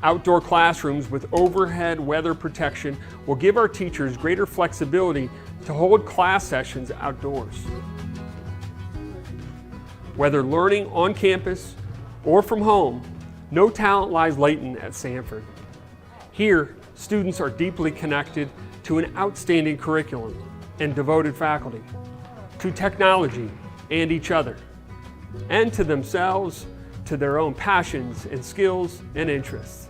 [SPEAKER 8] Outdoor classrooms with overhead weather protection will give our teachers greater flexibility to hold class sessions outdoors. Whether learning on campus or from home, no talent lies latent at Sanford. Here, students are deeply connected to an outstanding curriculum and devoted faculty, to technology and each other, and to themselves, to their own passions and skills and interests.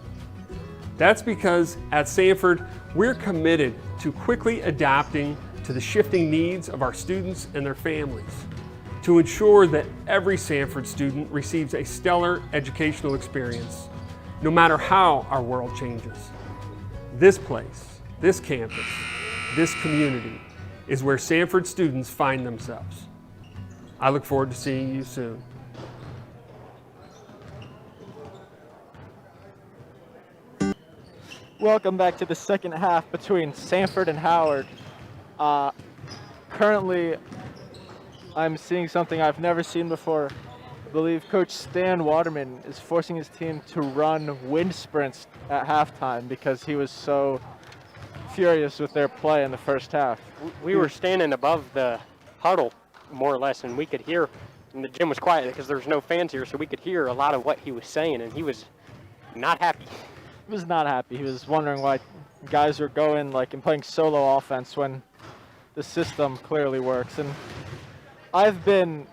[SPEAKER 8] That's because at Sanford, we're committed to quickly adapting to the shifting needs of our students and their families, to ensure that every Sanford student receives a stellar educational experience, no matter how our world changes. This place, this campus, this community is where Sanford students find themselves. I look forward to seeing you soon.
[SPEAKER 3] Welcome back to the second half between Sanford and Howard. Currently, I'm seeing something I've never seen before. I believe Coach Stan Waterman is forcing his team to run wind sprints at halftime because he was so furious with their play in the first half.
[SPEAKER 2] We were standing above the huddle, more or less, and we could hear, and the gym was quiet because there's no fans here, so we could hear a lot of what he was saying, and he was not happy.
[SPEAKER 3] He was not happy. He was wondering why guys were going and playing solo offense when the system clearly works. And I've been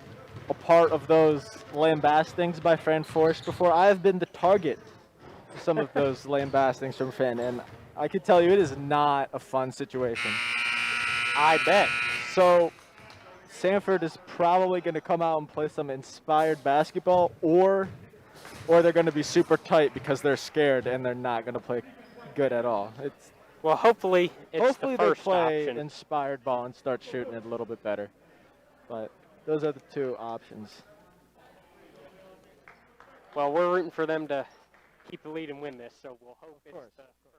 [SPEAKER 3] a part of those lambastings by Fran Forrest before. I've been the target of some of those lambastings from Fran, and I can tell you it is not a fun situation.
[SPEAKER 2] I bet.
[SPEAKER 3] So Sanford is probably going to come out and play some inspired basketball, or they're going to be super tight because they're scared and they're not going to play good at all.
[SPEAKER 2] Well, hopefully the
[SPEAKER 3] they
[SPEAKER 2] first
[SPEAKER 3] play
[SPEAKER 2] option.
[SPEAKER 3] inspired ball and start shooting it a little bit better. But those are the two options.
[SPEAKER 2] Well, we're rooting for them to keep the lead and win this, so we'll hope it's the first option.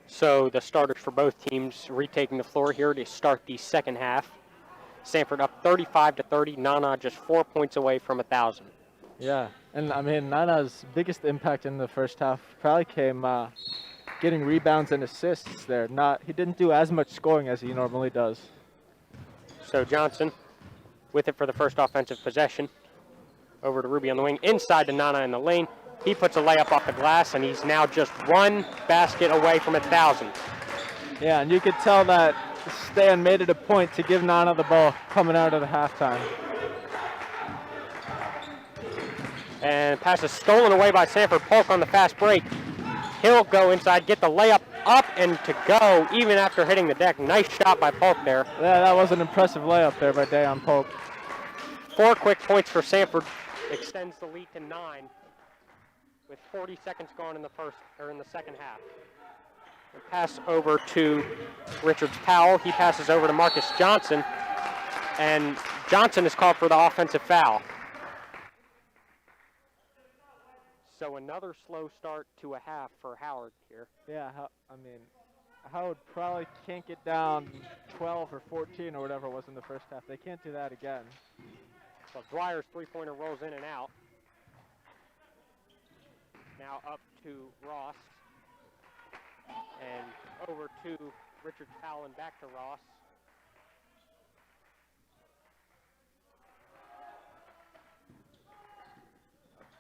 [SPEAKER 2] So the starters for both teams retaking the floor here to start the second half. Sanford up 35-30. Nana just 4 points away from 1,000.
[SPEAKER 3] Yeah, and I mean, Nana's biggest impact in the first half probably came getting rebounds and assists there. He didn't do as much scoring as he normally does.
[SPEAKER 2] So Johnson with it for the first offensive possession. Over to Ruby on the wing, inside to Nana in the lane. He puts a layup off the glass, and he's now just one basket away from 1,000.
[SPEAKER 3] Yeah, and you could tell that Stan made it a point to give Nana the ball coming out of the halftime.
[SPEAKER 2] And pass is stolen away by Sanford. Polk on the fast break. He'll go inside, get the layup up and to go, even after hitting the deck. Nice shot by Polk there.
[SPEAKER 3] Yeah, that was an impressive layup there by Dayon Polk.
[SPEAKER 2] 4 quick points for Sanford. Extends the lead to 9 with 40 seconds gone in the second half. And pass over to Richards Powell. He passes over to Marcus Johnson, and Johnson is called for the offensive foul. So another slow start to a half for Howard here.
[SPEAKER 3] Yeah, Howard probably can't get down 12 or 14 or whatever it was in the first half. They can't do that again.
[SPEAKER 2] So Dwyer's three-pointer rolls in and out. Now up to Ross. And over to Richard Powell and back to Ross.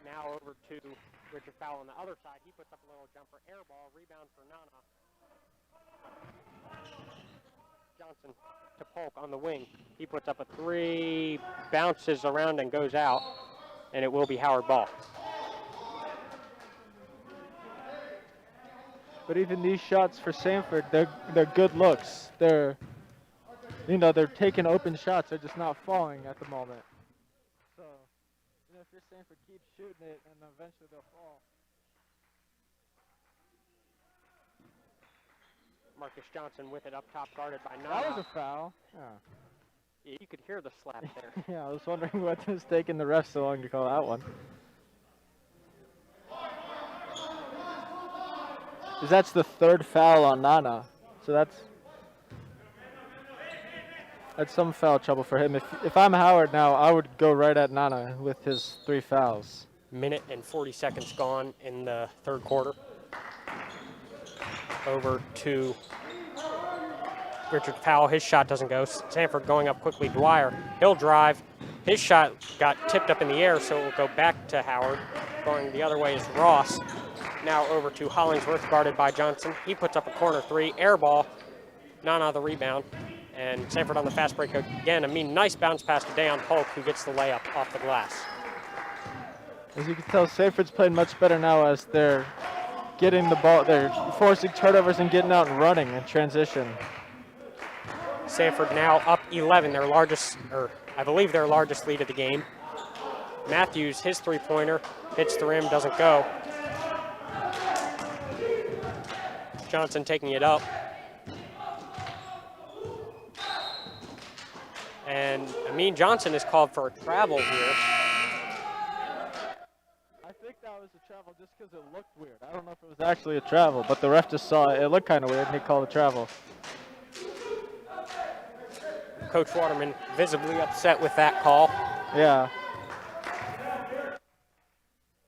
[SPEAKER 2] Now over to Richard Powell on the other side. He puts up a little jumper, air ball, rebound for Nana. Johnson to Polk on the wing. He puts up a three, bounces around and goes out, and it will be Howard ball.
[SPEAKER 3] But even these shots for Sanford, they're good looks. They're taking open shots. They're just not falling at the moment. So, if your Sanford keeps shooting it, and eventually they'll fall.
[SPEAKER 2] Marcus Johnson with it up top, guarded by Nana.
[SPEAKER 3] That was a foul.
[SPEAKER 2] Yeah, you could hear the slap there.
[SPEAKER 3] Yeah, I was wondering what was taking the refs so long to call that one. That's the third foul on Nana, so that's some foul trouble for him. If I'm Howard now, I would go right at Nana with his 3 fouls.
[SPEAKER 2] Minute and 40 seconds gone in the third quarter. Over to Richard Powell. His shot doesn't go. Sanford going up quickly. Dwyer, he'll drive. His shot got tipped up in the air, so it will go back to Howard. Going the other way is Ross. Now over to Hollingsworth, guarded by Johnson. He puts up a corner three, air ball. Nana the rebound. And Sanford on the fast break again. Nice bounce pass to Dayon Polk, who gets the layup off the glass.
[SPEAKER 3] As you can tell, Sanford's playing much better now as they're getting the ball. They're forcing turnovers and getting out and running in transition.
[SPEAKER 2] Sanford now up 11, their largest, or I believe their largest lead of the game. Matthews, his three-pointer, hits the rim, doesn't go. Johnson taking it up. And Johnson is called for a travel here.
[SPEAKER 3] I think that it was a travel just because it looked weird. I don't know if it was actually a travel, but the ref just saw it. It looked kind of weird, and he called a travel.
[SPEAKER 2] Coach Waterman visibly upset with that call.
[SPEAKER 3] Yeah.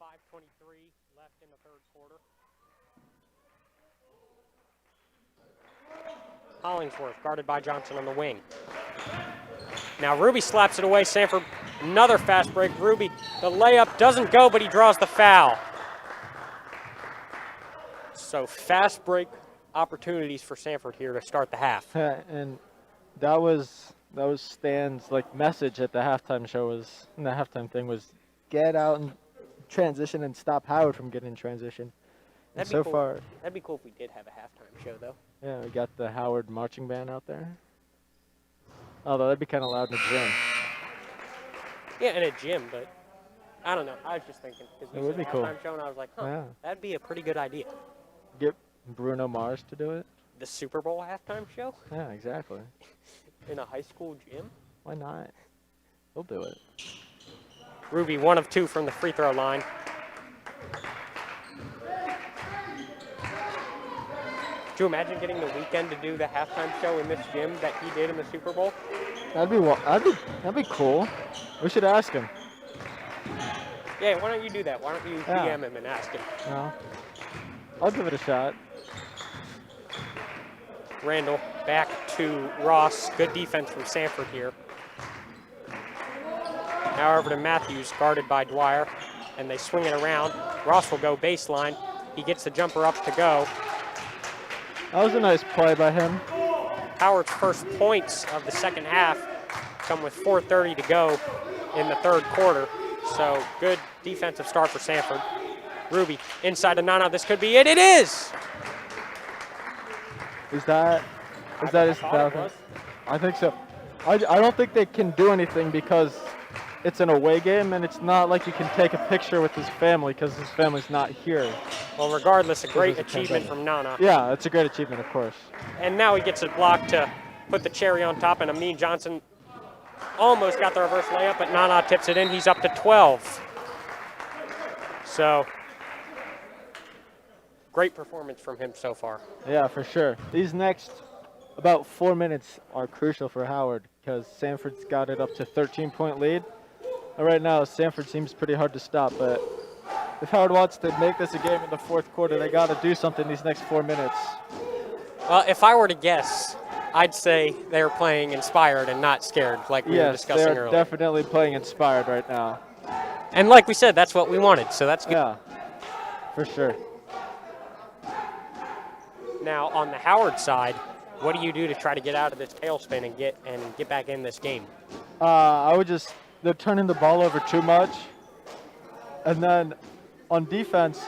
[SPEAKER 2] 5:23 left in the third quarter. Hollingsworth guarded by Johnson on the wing. Now Ruby slaps it away. Sanford, another fast break. Ruby, the layup doesn't go, but he draws the foul. So fast break opportunities for Sanford here to start the half.
[SPEAKER 3] And that was Stan's like message at the halftime show was, and the halftime thing was, get out and transition and stop Howard from getting in transition. And so
[SPEAKER 2] cool.
[SPEAKER 3] far,
[SPEAKER 2] That'd be cool if we did have a halftime show, though.
[SPEAKER 3] yeah, we got the Howard marching band out there. Although that'd be kind of loud in the gym.
[SPEAKER 2] Yeah, in a gym, but I don't know. I was just thinking because
[SPEAKER 3] It
[SPEAKER 2] we
[SPEAKER 3] would
[SPEAKER 2] said
[SPEAKER 3] be cool.
[SPEAKER 2] halftime show, and I was like, huh,
[SPEAKER 3] Yeah.
[SPEAKER 2] that'd be a pretty good idea.
[SPEAKER 3] Get Bruno Mars to do it.
[SPEAKER 2] The Super Bowl halftime show
[SPEAKER 3] Yeah, exactly.
[SPEAKER 2] in a high school gym.
[SPEAKER 3] Why not? He'll do it.
[SPEAKER 2] Ruby, 1 of 2 from the free throw line. Could you imagine getting the weekend to do the halftime show in this gym that he did in the Super Bowl?
[SPEAKER 3] That'd be cool. We should ask him.
[SPEAKER 2] Yeah, why don't you do that? Why don't you
[SPEAKER 3] Yeah.
[SPEAKER 2] DM him and ask him?
[SPEAKER 3] No. I'll give it a shot.
[SPEAKER 2] Randall back to Ross. Good defense from Sanford here. Now over to Matthews, guarded by Dwyer, and they swing it around. Ross will go baseline. He gets the jumper up to go.
[SPEAKER 3] That was a nice play by him.
[SPEAKER 2] Howard's first points of the second half come with 4:30 to go in the third quarter. So good defensive start for Sanford. Ruby inside to Nana. This could be it. It is!
[SPEAKER 3] Is that his foul? I think so. I don't think they can do anything because it's an away game, and it's not like you can take a picture with his family because his family's not here.
[SPEAKER 2] Well, regardless, a great
[SPEAKER 3] There's a
[SPEAKER 2] achievement
[SPEAKER 3] pandemic.
[SPEAKER 2] from Nana.
[SPEAKER 3] Yeah, it's a great achievement, of course.
[SPEAKER 2] And now he gets a block to put the cherry on top, and Amin Johnson almost got the reverse layup, but Nana tips it in. He's up to 12. So, great performance from him so far.
[SPEAKER 3] Yeah, for sure. These next about 4 minutes are crucial for Howard because Sanford's got it up to 13-point lead. And right now, Sanford seems pretty hard to stop, but if Howard wants to make this a game in the fourth quarter, they got to do something these next 4 minutes.
[SPEAKER 2] Well, if I were to guess, I'd say they're playing inspired and not scared, like we were discussing
[SPEAKER 3] they're
[SPEAKER 2] earlier.
[SPEAKER 3] definitely playing inspired right now.
[SPEAKER 2] And like we said, that's what we wanted, so that's good.
[SPEAKER 3] Yeah, for sure.
[SPEAKER 2] Now, on the Howard side, what do you do to try to get out of this tailspin and get back in this game?
[SPEAKER 3] They're turning the ball over too much. And then on defense,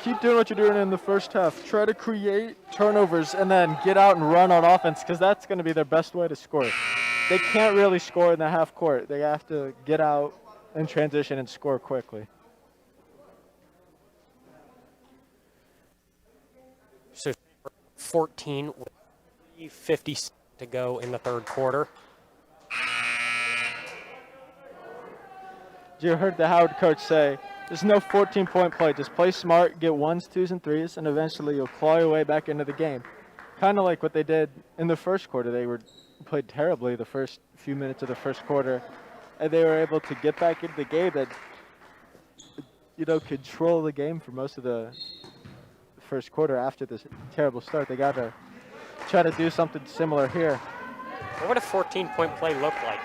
[SPEAKER 3] keep doing what you're doing in the first half. Try to create turnovers and then get out and run on offense because that's going to be their best way to score. They can't really score in the half court. They have to get out and transition and score quickly.
[SPEAKER 2] So 14 with 3:50 to go in the third quarter.
[SPEAKER 3] You heard the Howard coach say, there's no 14-point play. Just play smart, get 1s, 2s, and 3s, and eventually you'll claw your way back into the game. Kind of like what they did in the first quarter. They played terribly the first few minutes of the first quarter, and they were able to get back into the game and, control the game for most of the first quarter after this terrible start. They got to try to do something similar here.
[SPEAKER 2] What would a 14-point play look like?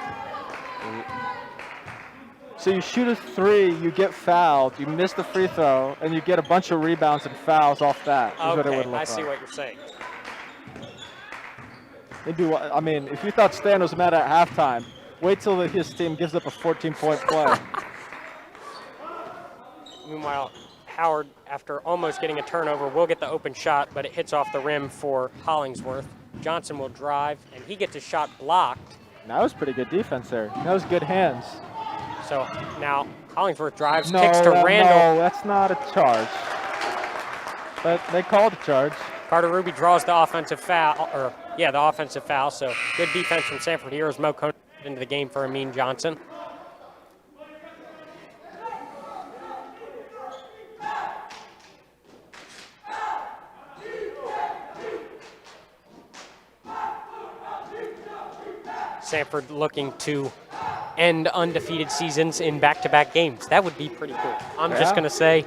[SPEAKER 3] So you shoot a 3, you get fouled, you miss the free throw, and you get a bunch of rebounds and fouls off that. Is what it would look
[SPEAKER 2] I see
[SPEAKER 3] like.
[SPEAKER 2] what you're saying.
[SPEAKER 3] If you thought Stan was mad at halftime, wait till his team gives up a 14-point play.
[SPEAKER 2] Meanwhile, Howard, after almost getting a turnover, will get the open shot, but it hits off the rim for Hollingsworth. Johnson will drive, and he gets his shot blocked.
[SPEAKER 3] That was pretty good defense there. That was good hands.
[SPEAKER 2] So now Hollingsworth drives, kicks to Randall.
[SPEAKER 3] No, that's not a charge. But they called a charge.
[SPEAKER 2] Carter Ruby draws the offensive foul, the offensive foul. So good defense from Sanford here as Mo Conant into the game for Amin Johnson. Sanford looking to end undefeated seasons in back-to-back games. That would be pretty cool. I'm just going to say,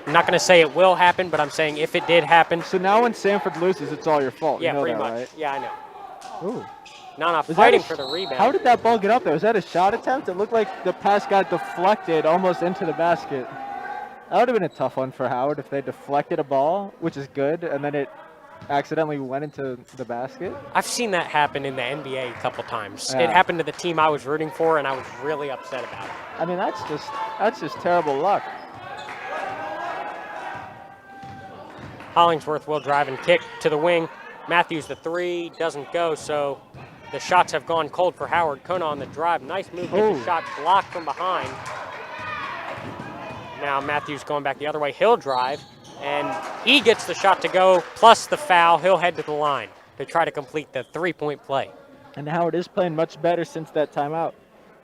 [SPEAKER 2] I'm not going to say it will happen, but I'm saying if it did happen.
[SPEAKER 3] So now when Sanford loses, it's all your fault.
[SPEAKER 2] Yeah,
[SPEAKER 3] you know
[SPEAKER 2] pretty
[SPEAKER 3] that,
[SPEAKER 2] much.
[SPEAKER 3] Right?
[SPEAKER 2] Yeah, I know.
[SPEAKER 3] Ooh.
[SPEAKER 2] Nana
[SPEAKER 3] Was
[SPEAKER 2] fighting
[SPEAKER 3] that
[SPEAKER 2] for the rebound.
[SPEAKER 3] How did that ball get up there? Was that a shot attempt? It looked like the pass got deflected almost into the basket. That would have been a tough one for Howard if they deflected a ball, which is good, and then it accidentally went into the basket.
[SPEAKER 2] I've seen that happen in the NBA a couple times.
[SPEAKER 3] Yeah.
[SPEAKER 2] It happened to the team I was rooting for, and I was really upset about it.
[SPEAKER 3] I mean, that's just terrible luck.
[SPEAKER 2] Hollingsworth will drive and kick to the wing. Matthews, the three, doesn't go, so the shots have gone cold for Howard. Kona on the drive. Nice move. Gets the shot blocked from behind. Now Matthews going back the other way. He'll drive, and he gets the shot to go, plus the foul. He'll head to the line to try to complete the three-point play.
[SPEAKER 3] And Howard is playing much better since that timeout.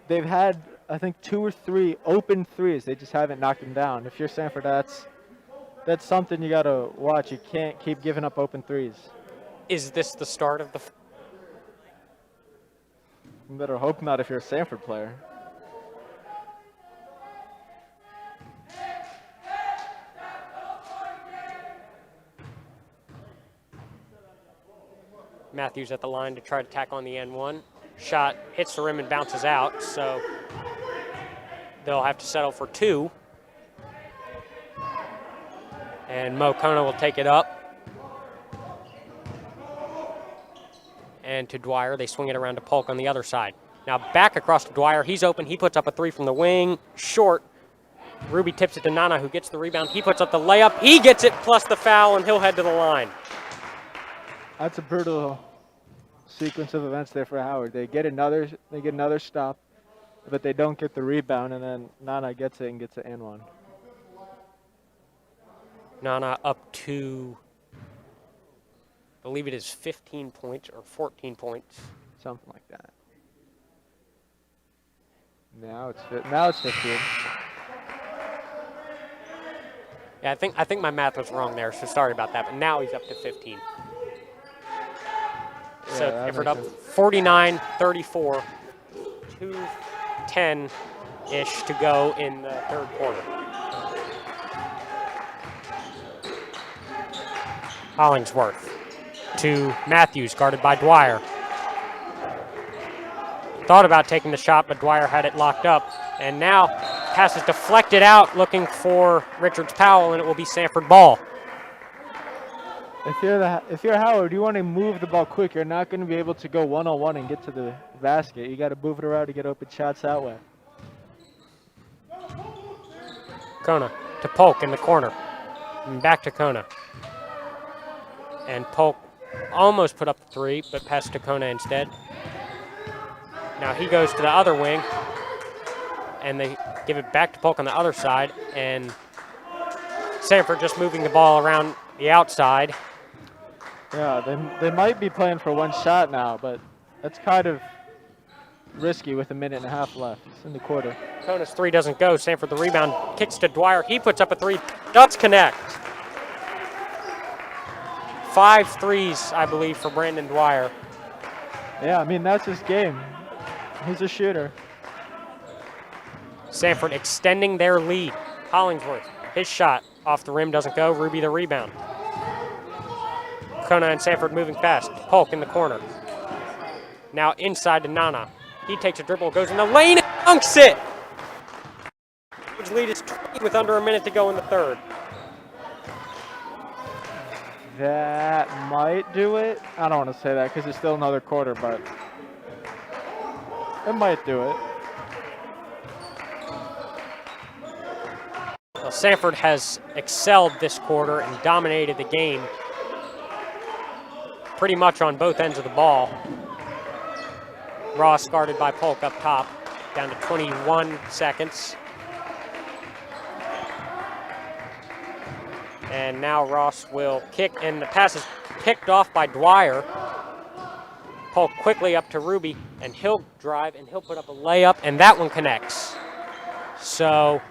[SPEAKER 3] They've had, I think, 2 or 3 open threes. They just haven't knocked them down. If you're Sanford, that's something you got to watch. You can't keep giving up open threes.
[SPEAKER 2] Is this the start of the...
[SPEAKER 3] You better hope not if you're a Sanford player.
[SPEAKER 2] Matthews at the line to try to tack on the N1. Shot hits the rim and bounces out, so they'll have to settle for 2. And Mo Kona will take it up. And to Dwyer, they swing it around to Polk on the other side. Now back across to Dwyer, he's open, he puts up a 3 from the wing, short. Ruby tips it to Nana, who gets the rebound. He puts up the layup, he gets it plus the foul, and he'll head to the line.
[SPEAKER 3] That's a brutal sequence of events there for Howard. They get another stop, but they don't get the rebound, and then Nana gets it and gets an and one.
[SPEAKER 2] Nana up to, I believe it is 15 points or 14 points.
[SPEAKER 3] Something like that. Now it's 15.
[SPEAKER 2] Yeah, I think my math was wrong there, so sorry about that. But now he's up to 15. So Sanford up 49-34, 2:10-ish to go in the third quarter. Hollingsworth to Matthews, guarded by Dwyer. Thought about taking the shot, but Dwyer had it locked up. And now pass is deflected out, looking for Richards-Powell, and it will be Sanford ball.
[SPEAKER 3] If you're Howard, you want to move the ball quick. You're not going to be able to go one-on-one and get to the basket. You got to move it around to get open shots that way.
[SPEAKER 2] Kona to Polk in the corner. And back to Kona. And Polk almost put up the 3, but passed to Kona instead. Now he goes to the other wing, and they give it back to Polk on the other side, and Sanford just moving the ball around the outside.
[SPEAKER 3] Yeah, they might be playing for one shot now, but that's kind of risky with a minute and a half left. It's in the quarter.
[SPEAKER 2] Kona's 3 doesn't go. Sanford the rebound, kicks to Dwyer. He puts up a 3, does connect. 5 threes, I believe, for Brandon Dwyer.
[SPEAKER 3] Yeah, I mean, that's his game. He's a shooter.
[SPEAKER 2] Sanford extending their lead. Hollingsworth, his shot off the rim doesn't go. Ruby the rebound. Kona and Sanford moving fast. Polk in the corner. Now inside to Nana. He takes a dribble, goes in the lane, and dunks it! His lead is 20 with under a minute to go in the third.
[SPEAKER 3] That might do it. I don't want to say that because it's still another quarter, but it might do it.
[SPEAKER 2] Well, Sanford has excelled this quarter and dominated the game pretty much on both ends of the ball. Ross guarded by Polk up top, down to 21 seconds. And now Ross will kick, and the pass is picked off by Dwyer. Polk quickly up to Ruby, and he'll drive, and he'll put up a layup, and that one connects. So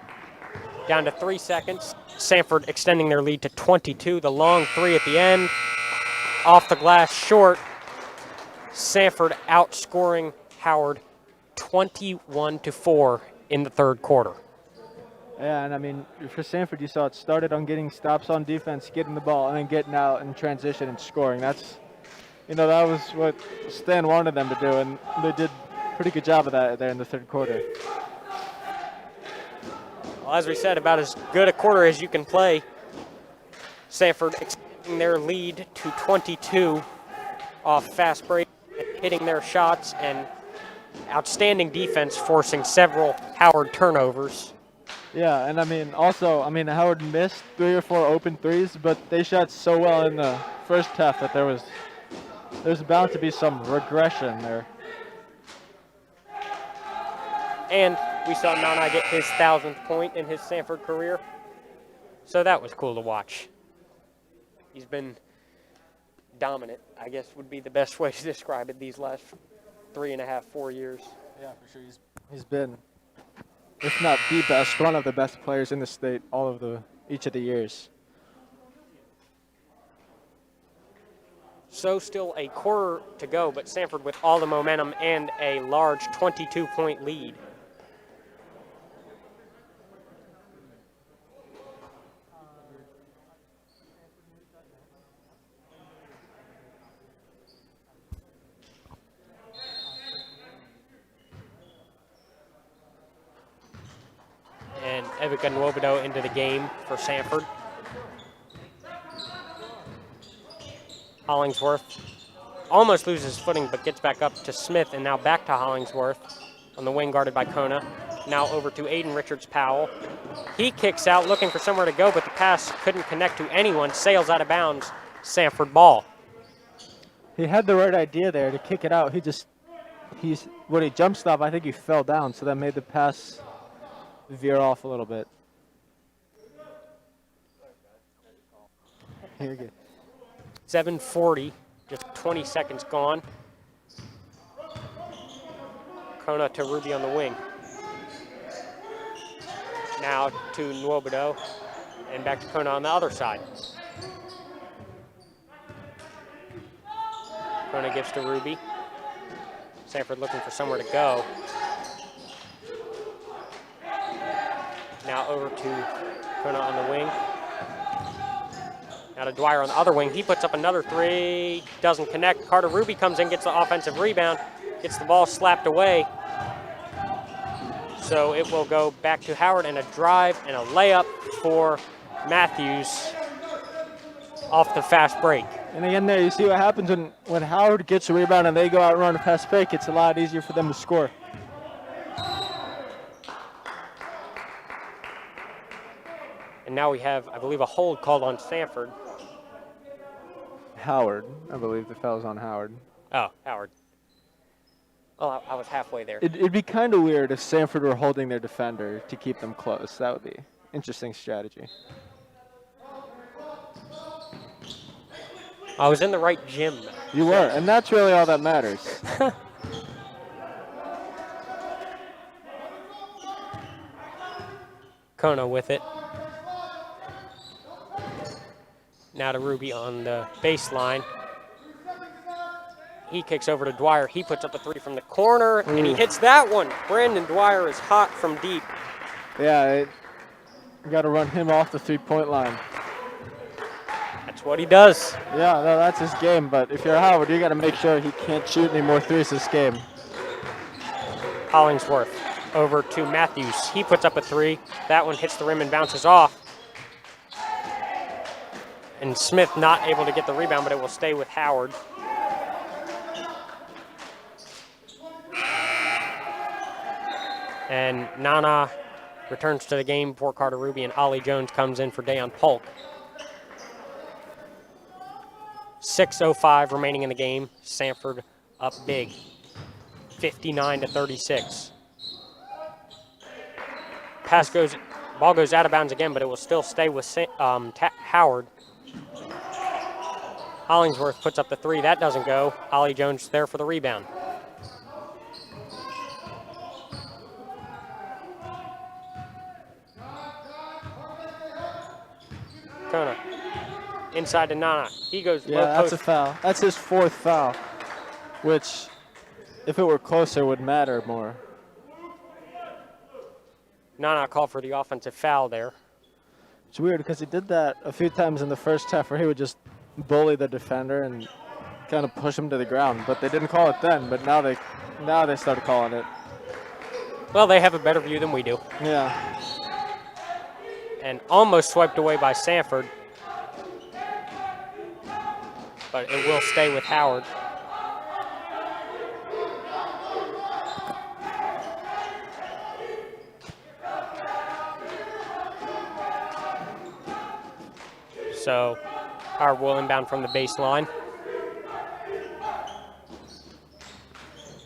[SPEAKER 2] down to 3 seconds. Sanford extending their lead to 22. The long 3 at the end. Off the glass short. Sanford outscoring Howard 21-4 in the third quarter.
[SPEAKER 3] Yeah, and I mean, for Sanford, you saw it started on getting stops on defense, getting the ball, and then getting out and transition and scoring. That's, that was what Stan wanted them to do, and they did a pretty good job of that there in the third quarter.
[SPEAKER 2] Well, as we said, about as good a quarter as you can play. Sanford extending their lead to 22 off fast break, hitting their shots, and outstanding defense, forcing several Howard turnovers.
[SPEAKER 3] Yeah, and I mean, also, Howard missed 3 or 4 open threes, but they shot so well in the first half that there's bound to be some regression there.
[SPEAKER 2] And we saw Nana get his 1,000th point in his Sanford career, so that was cool to watch. He's been dominant, I guess would be the best way to describe it these last 3.5, 4 years.
[SPEAKER 3] Yeah, for sure. He's been, if not the best, one of the best players in the state each of the years.
[SPEAKER 2] So still a quarter to go, but Sanford with all the momentum and a large 22-point lead. And Evika Nwobodo into the game for Sanford. Hollingsworth almost loses footing, but gets back up to Smith, and now back to Hollingsworth on the wing guarded by Kona. Now over to Aiden Richards-Powell. He kicks out looking for somewhere to go, but the pass couldn't connect to anyone, sails out of bounds, Sanford ball.
[SPEAKER 3] He had the right idea there to kick it out. When he jump stopped, I think he fell down, so that made the pass veer off a little bit. Here we go.
[SPEAKER 2] 7:40, just 20 seconds gone. Kona to Ruby on the wing. Now to Nwobodo, and back to Kona on the other side. Kona gives to Ruby. Sanford looking for somewhere to go. Now over to Kona on the wing. Now to Dwyer on the other wing. He puts up another three. Doesn't connect. Carter Ruby comes in, gets the offensive rebound. Gets the ball slapped away. So it will go back to Howard, and a drive and a layup for Matthews off the fast break.
[SPEAKER 3] And again there, you see what happens when Howard gets a rebound and they go out and run a fast break. It's a lot easier for them to score.
[SPEAKER 2] And now we have, I believe, a hold called on Sanford.
[SPEAKER 3] Howard. I believe the foul's on Howard.
[SPEAKER 2] Oh, Howard. Well, I was halfway there.
[SPEAKER 3] It'd be kind of weird if Sanford were holding their defender to keep them close. That would be interesting strategy.
[SPEAKER 2] I was in the right gym.
[SPEAKER 3] You were, and that's really all that matters.
[SPEAKER 2] Kona with it. Now to Ruby on the baseline. He kicks over to Dwyer. He puts up a three from the corner, and he hits that one. Brandon Dwyer is hot from deep.
[SPEAKER 3] Yeah, you got to run him off the three-point line.
[SPEAKER 2] That's what he does.
[SPEAKER 3] Yeah, no, that's his game. But if you're Howard, you got to make sure he can't shoot any more threes this game.
[SPEAKER 2] Hollingsworth over to Matthews. He puts up a three. That one hits the rim and bounces off. And Smith not able to get the rebound, but it will stay with Howard. And Nana returns to the game for Carter Ruby, and Ollie Jones comes in for Dayon Polk. 6:05 remaining in the game. Sanford up big, 59-36. Ball goes out of bounds again, but it will still stay with Howard. Hollingsworth puts up the three. That doesn't go. Ollie Jones there for the rebound. Kona inside to Nana. He goes low post.
[SPEAKER 3] That's a foul. That's his fourth foul, which if it were closer, would matter more.
[SPEAKER 2] Nana called for the offensive foul there.
[SPEAKER 3] It's weird because he did that a few times in the first half where he would just bully the defender and kind of push him to the ground. But they didn't call it then, but now they started calling it.
[SPEAKER 2] Well, they have a better view than we do.
[SPEAKER 3] Yeah.
[SPEAKER 2] And almost swiped away by Sanford. But it will stay with Howard. So Howard will inbound from the baseline.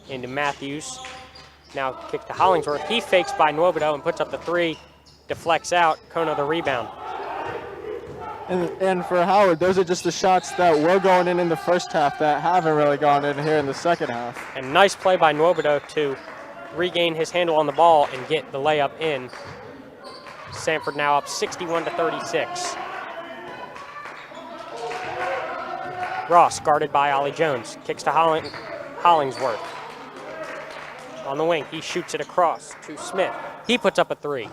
[SPEAKER 2] Into Matthews. Now kick to Hollingsworth. He fakes by Nwobodo and puts up the three. Deflects out. Kona the rebound.
[SPEAKER 3] And for Howard, those are just the shots that were going in the first half that haven't really gone in here in the second half.
[SPEAKER 2] And nice play by Nwobodo to regain his handle on the ball and get the layup in. Sanford now up 61-36. Ross guarded by Ollie Jones. Kicks to Hollingsworth. On the wing, he shoots it across to Smith. He puts up a three.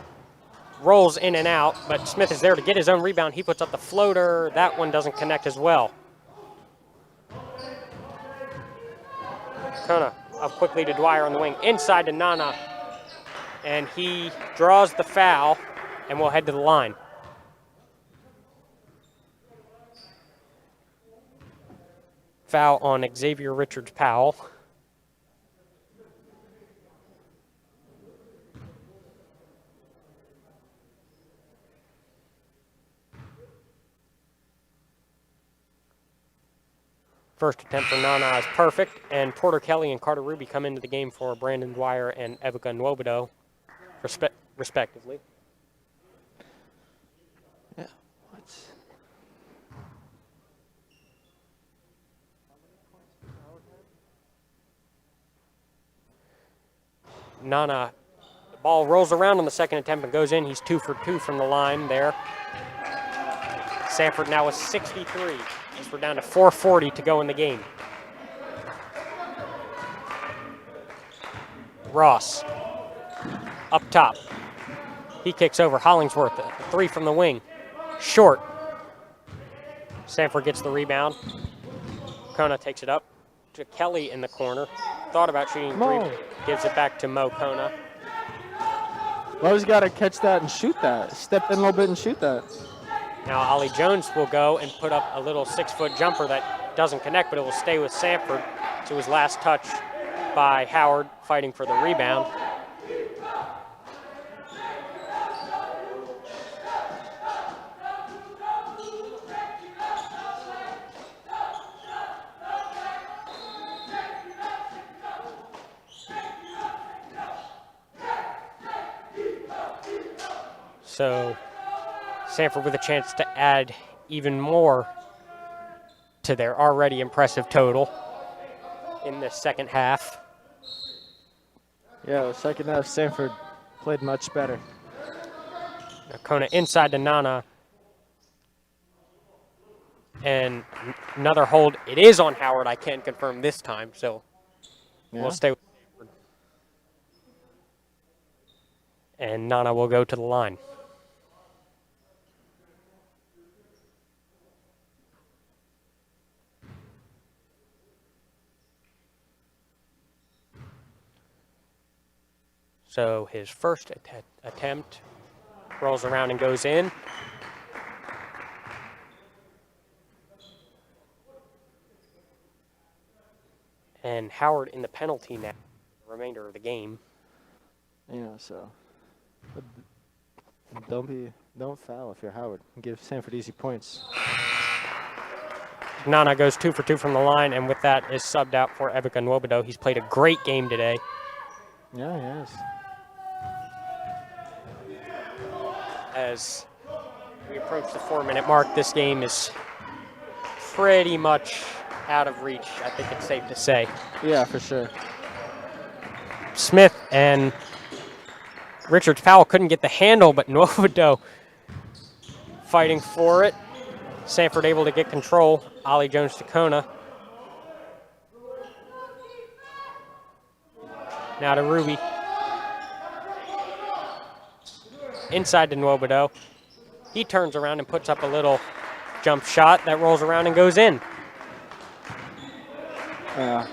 [SPEAKER 2] Rolls in and out, but Smith is there to get his own rebound. He puts up the floater. That one doesn't connect as well. Kona up quickly to Dwyer on the wing. Inside to Nana. And he draws the foul and will head to the line. Foul on Xavier Richards-Powell. First attempt for Nana is perfect, and Porter Kelly and Carter Ruby come into the game for Brandon Dwyer and Evica Nwobodo, respectively.
[SPEAKER 3] Yeah.
[SPEAKER 2] Nana, the ball rolls around on the second attempt and goes in. He's 2 for 2 from the line there. Sanford now with 63. We're down to 4:40 to go in the game. Ross up top. He kicks over Hollingsworth. A three from the wing. Short. Sanford gets the rebound. Kona takes it up to Kelly in the corner. Thought about shooting three. Gives it back to Mo Kona.
[SPEAKER 3] Mo's got to catch that and shoot that. Step in a little bit and shoot that.
[SPEAKER 2] Now Ollie Jones will go and put up a little 6-foot jumper that doesn't connect, but it will stay with Sanford to his last touch by Howard fighting for the rebound. So Sanford with a chance to add even more to their already impressive total in the second half.
[SPEAKER 3] Yeah, the second half, Sanford played much better.
[SPEAKER 2] Now Kona inside to Nana. And another hold. It is on Howard. I can't confirm this time, so we'll stay with Sanford. And Nana will go to the line. So his first attempt rolls around and goes in. And Howard in the penalty now, the remainder of the game.
[SPEAKER 3] Yeah, so don't foul if you're Howard. Give Sanford easy points.
[SPEAKER 2] Nana goes 2 for 2 from the line, and with that is subbed out for Evica Nwobodo. He's played a great game today.
[SPEAKER 3] Yeah, he has.
[SPEAKER 2] As we approach the 4-minute mark, this game is pretty much out of reach, I think it's safe to say.
[SPEAKER 3] Yeah, for sure.
[SPEAKER 2] Smith and Richards-Powell couldn't get the handle, but Nwobodo fighting for it. Sanford able to get control. Ollie Jones to Kona. Now to Ruby. Inside to Nwobodo. He turns around and puts up a little jump shot that rolls around and goes in.
[SPEAKER 3] Yeah.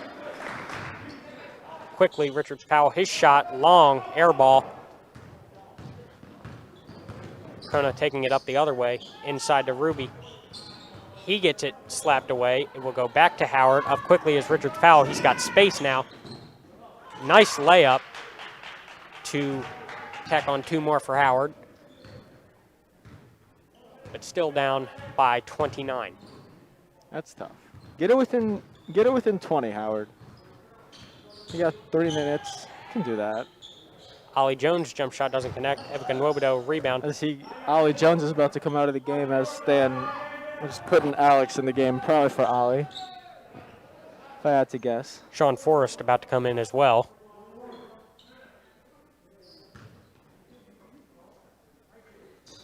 [SPEAKER 2] Quickly, Richards Powell, his shot, long, air ball. Kona taking it up the other way, inside to Ruby. He gets it slapped away. It will go back to Howard. Up quickly is Richards Powell. He's got space now. Nice layup to tack on 2 more for Howard. But still down by 29.
[SPEAKER 3] That's tough. Get it within 20, Howard. You got 30 minutes. You can do that.
[SPEAKER 2] Ollie Jones' jump shot doesn't connect. Ebuka Nwobodo rebound.
[SPEAKER 3] Ollie Jones is about to come out of the game as Stan was putting Alex in the game, probably for Ollie, if I had to guess.
[SPEAKER 2] Sean Forrest about to come in as well.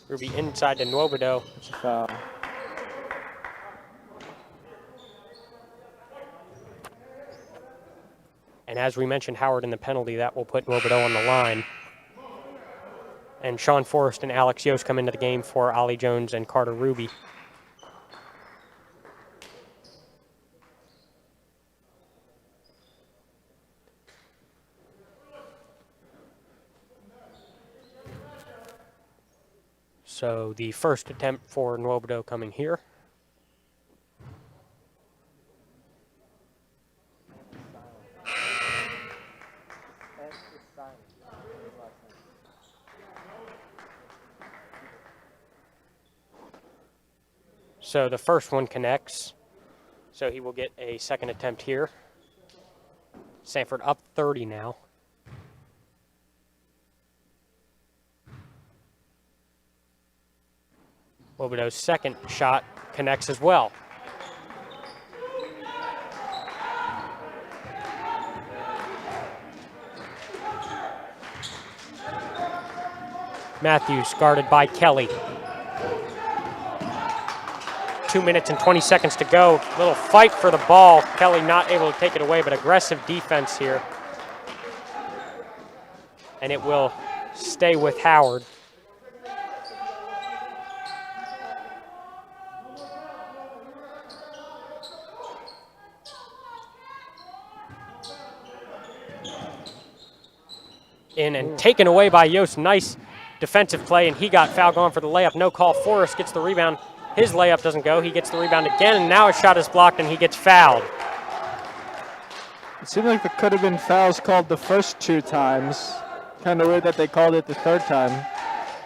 [SPEAKER 2] Ruby inside to Nwobodo.
[SPEAKER 3] It's a foul.
[SPEAKER 2] And as we mentioned, Howard in the penalty, that will put Nwobodo on the line. And Sean Forrest and Alex Yost come into the game for Ollie Jones and Carter Ruby. So the first attempt for Nwobodo coming here. So the first one connects. So he will get a second attempt here. Sanford up 30 now. Nwobodo's second shot connects as well. Matthews guarded by Kelly. 2 minutes and 20 seconds to go. Little fight for the ball. Kelly not able to take it away, but aggressive defense here. And it will stay with Howard. In and taken away by Yost. Nice defensive play, and he got foul going for the layup. No call. Forrest gets the rebound. His layup doesn't go. He gets the rebound again, and now his shot is blocked, and he gets fouled.
[SPEAKER 3] It seemed like there could have been fouls called the first 2 times. Kind of weird that they called it the third time.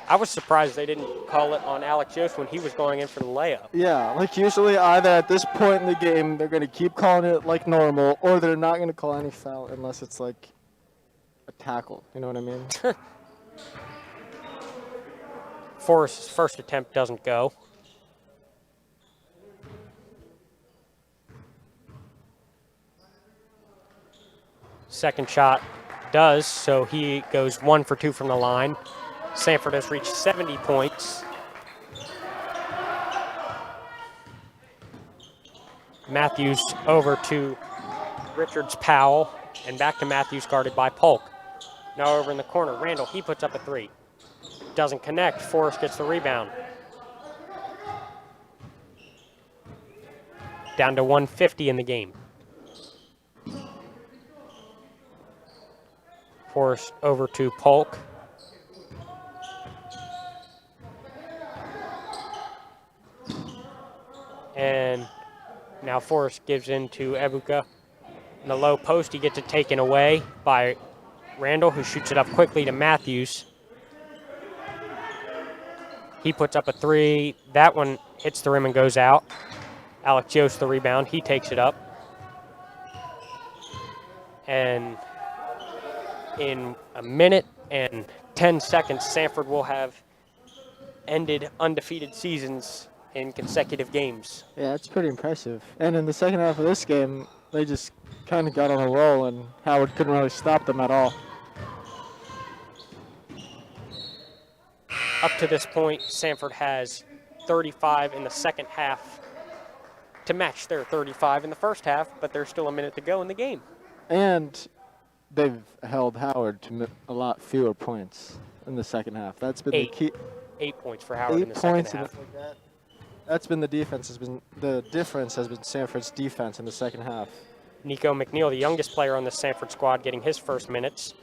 [SPEAKER 2] I was surprised they didn't call it on Alex Yost when he was going in for the layup.
[SPEAKER 3] Yeah, like usually either at this point in the game they're going to keep calling it like normal, or they're not going to call any foul unless it's like a tackle. You know what I mean?
[SPEAKER 2] Forrest's first attempt doesn't go. Second shot does, so he goes 1 for 2 from the line. Sanford has reached 70 points. Matthews over to Richards Powell, and back to Matthews guarded by Polk. Now over in the corner, Randall, he puts up a 3. Doesn't connect, Forrest gets the rebound. Down to 150 in the game. Forrest over to Polk. And now Forrest gives in to Ebuka. In the low post, he gets it taken away by Randall, who shoots it up quickly to Matthews. He puts up a 3. That one hits the rim and goes out. Alex Yost the rebound. He takes it up. And in a minute and 10 seconds, Sanford will have ended undefeated seasons in consecutive games.
[SPEAKER 3] Yeah, it's pretty impressive. And in the second half of this game, they just kind of got on a roll, and Howard couldn't really stop them at all.
[SPEAKER 2] Up to this point, Sanford has 35 in the second half to match their 35 in the first half, but there's still a minute to go in the game.
[SPEAKER 3] And they've held Howard to a lot fewer points in the second half. That's been the key.
[SPEAKER 2] 8 points for Howard in the second half.
[SPEAKER 3] That's been the difference has been Sanford's defense in the second half.
[SPEAKER 2] Nico McNeil, the youngest player on the Sanford squad, getting his first minutes.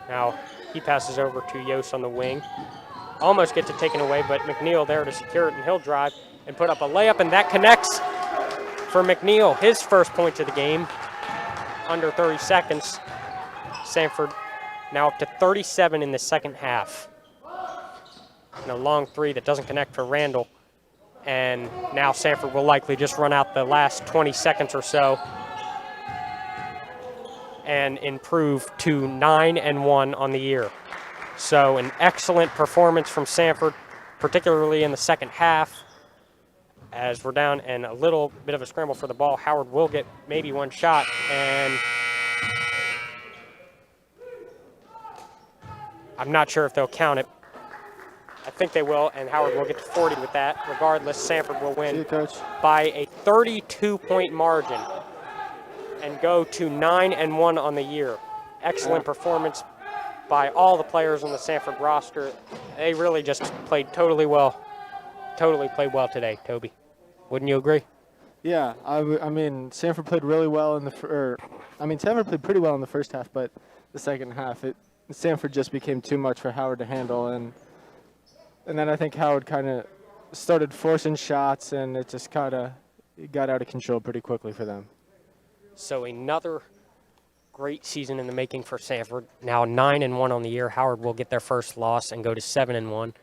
[SPEAKER 2] Now he passes over to Yos on the wing. Almost gets it taken away, but McNeil there to secure it, and he'll drive and put up a layup, and that connects for McNeil, his first points of the game, under 30 seconds. Sanford now up to 37 in the second half. And a long three that doesn't connect for Randall. And now Sanford will likely just run out the last 20 seconds or so and improve to 9-1 on the year. So an excellent performance from Sanford, particularly in the second half. As we're down and a little bit of a scramble for the ball, Howard will get maybe one shot, and I'm not sure if they'll count it. I think they will, and Howard will get to 40 with that. Regardless, Sanford will win by a 32-point margin and go to 9-1 on the year. Excellent performance by all the players on the Sanford roster. They really just played totally well. Totally played well today, Toby. Wouldn't you agree?
[SPEAKER 3] Yeah, I mean, Sanford played really well in Sanford played pretty well in the first half, but the second half, Sanford just became too much for Howard to handle, and then I think Howard kind of started forcing shots, and it just kind of got out of control pretty quickly for them.
[SPEAKER 2] So another great season in the making for Sanford. Now 9-1 on the year. Howard will get their first loss and go to 7-1.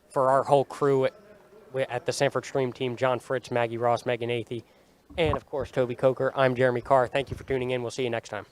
[SPEAKER 2] For our whole crew at the Sanford Stream team, John Fritz, Maggie Ross, Megan Athey, and of course Toby Coker, I'm Jeremy Carr. Thank you for tuning in. We'll see you next time.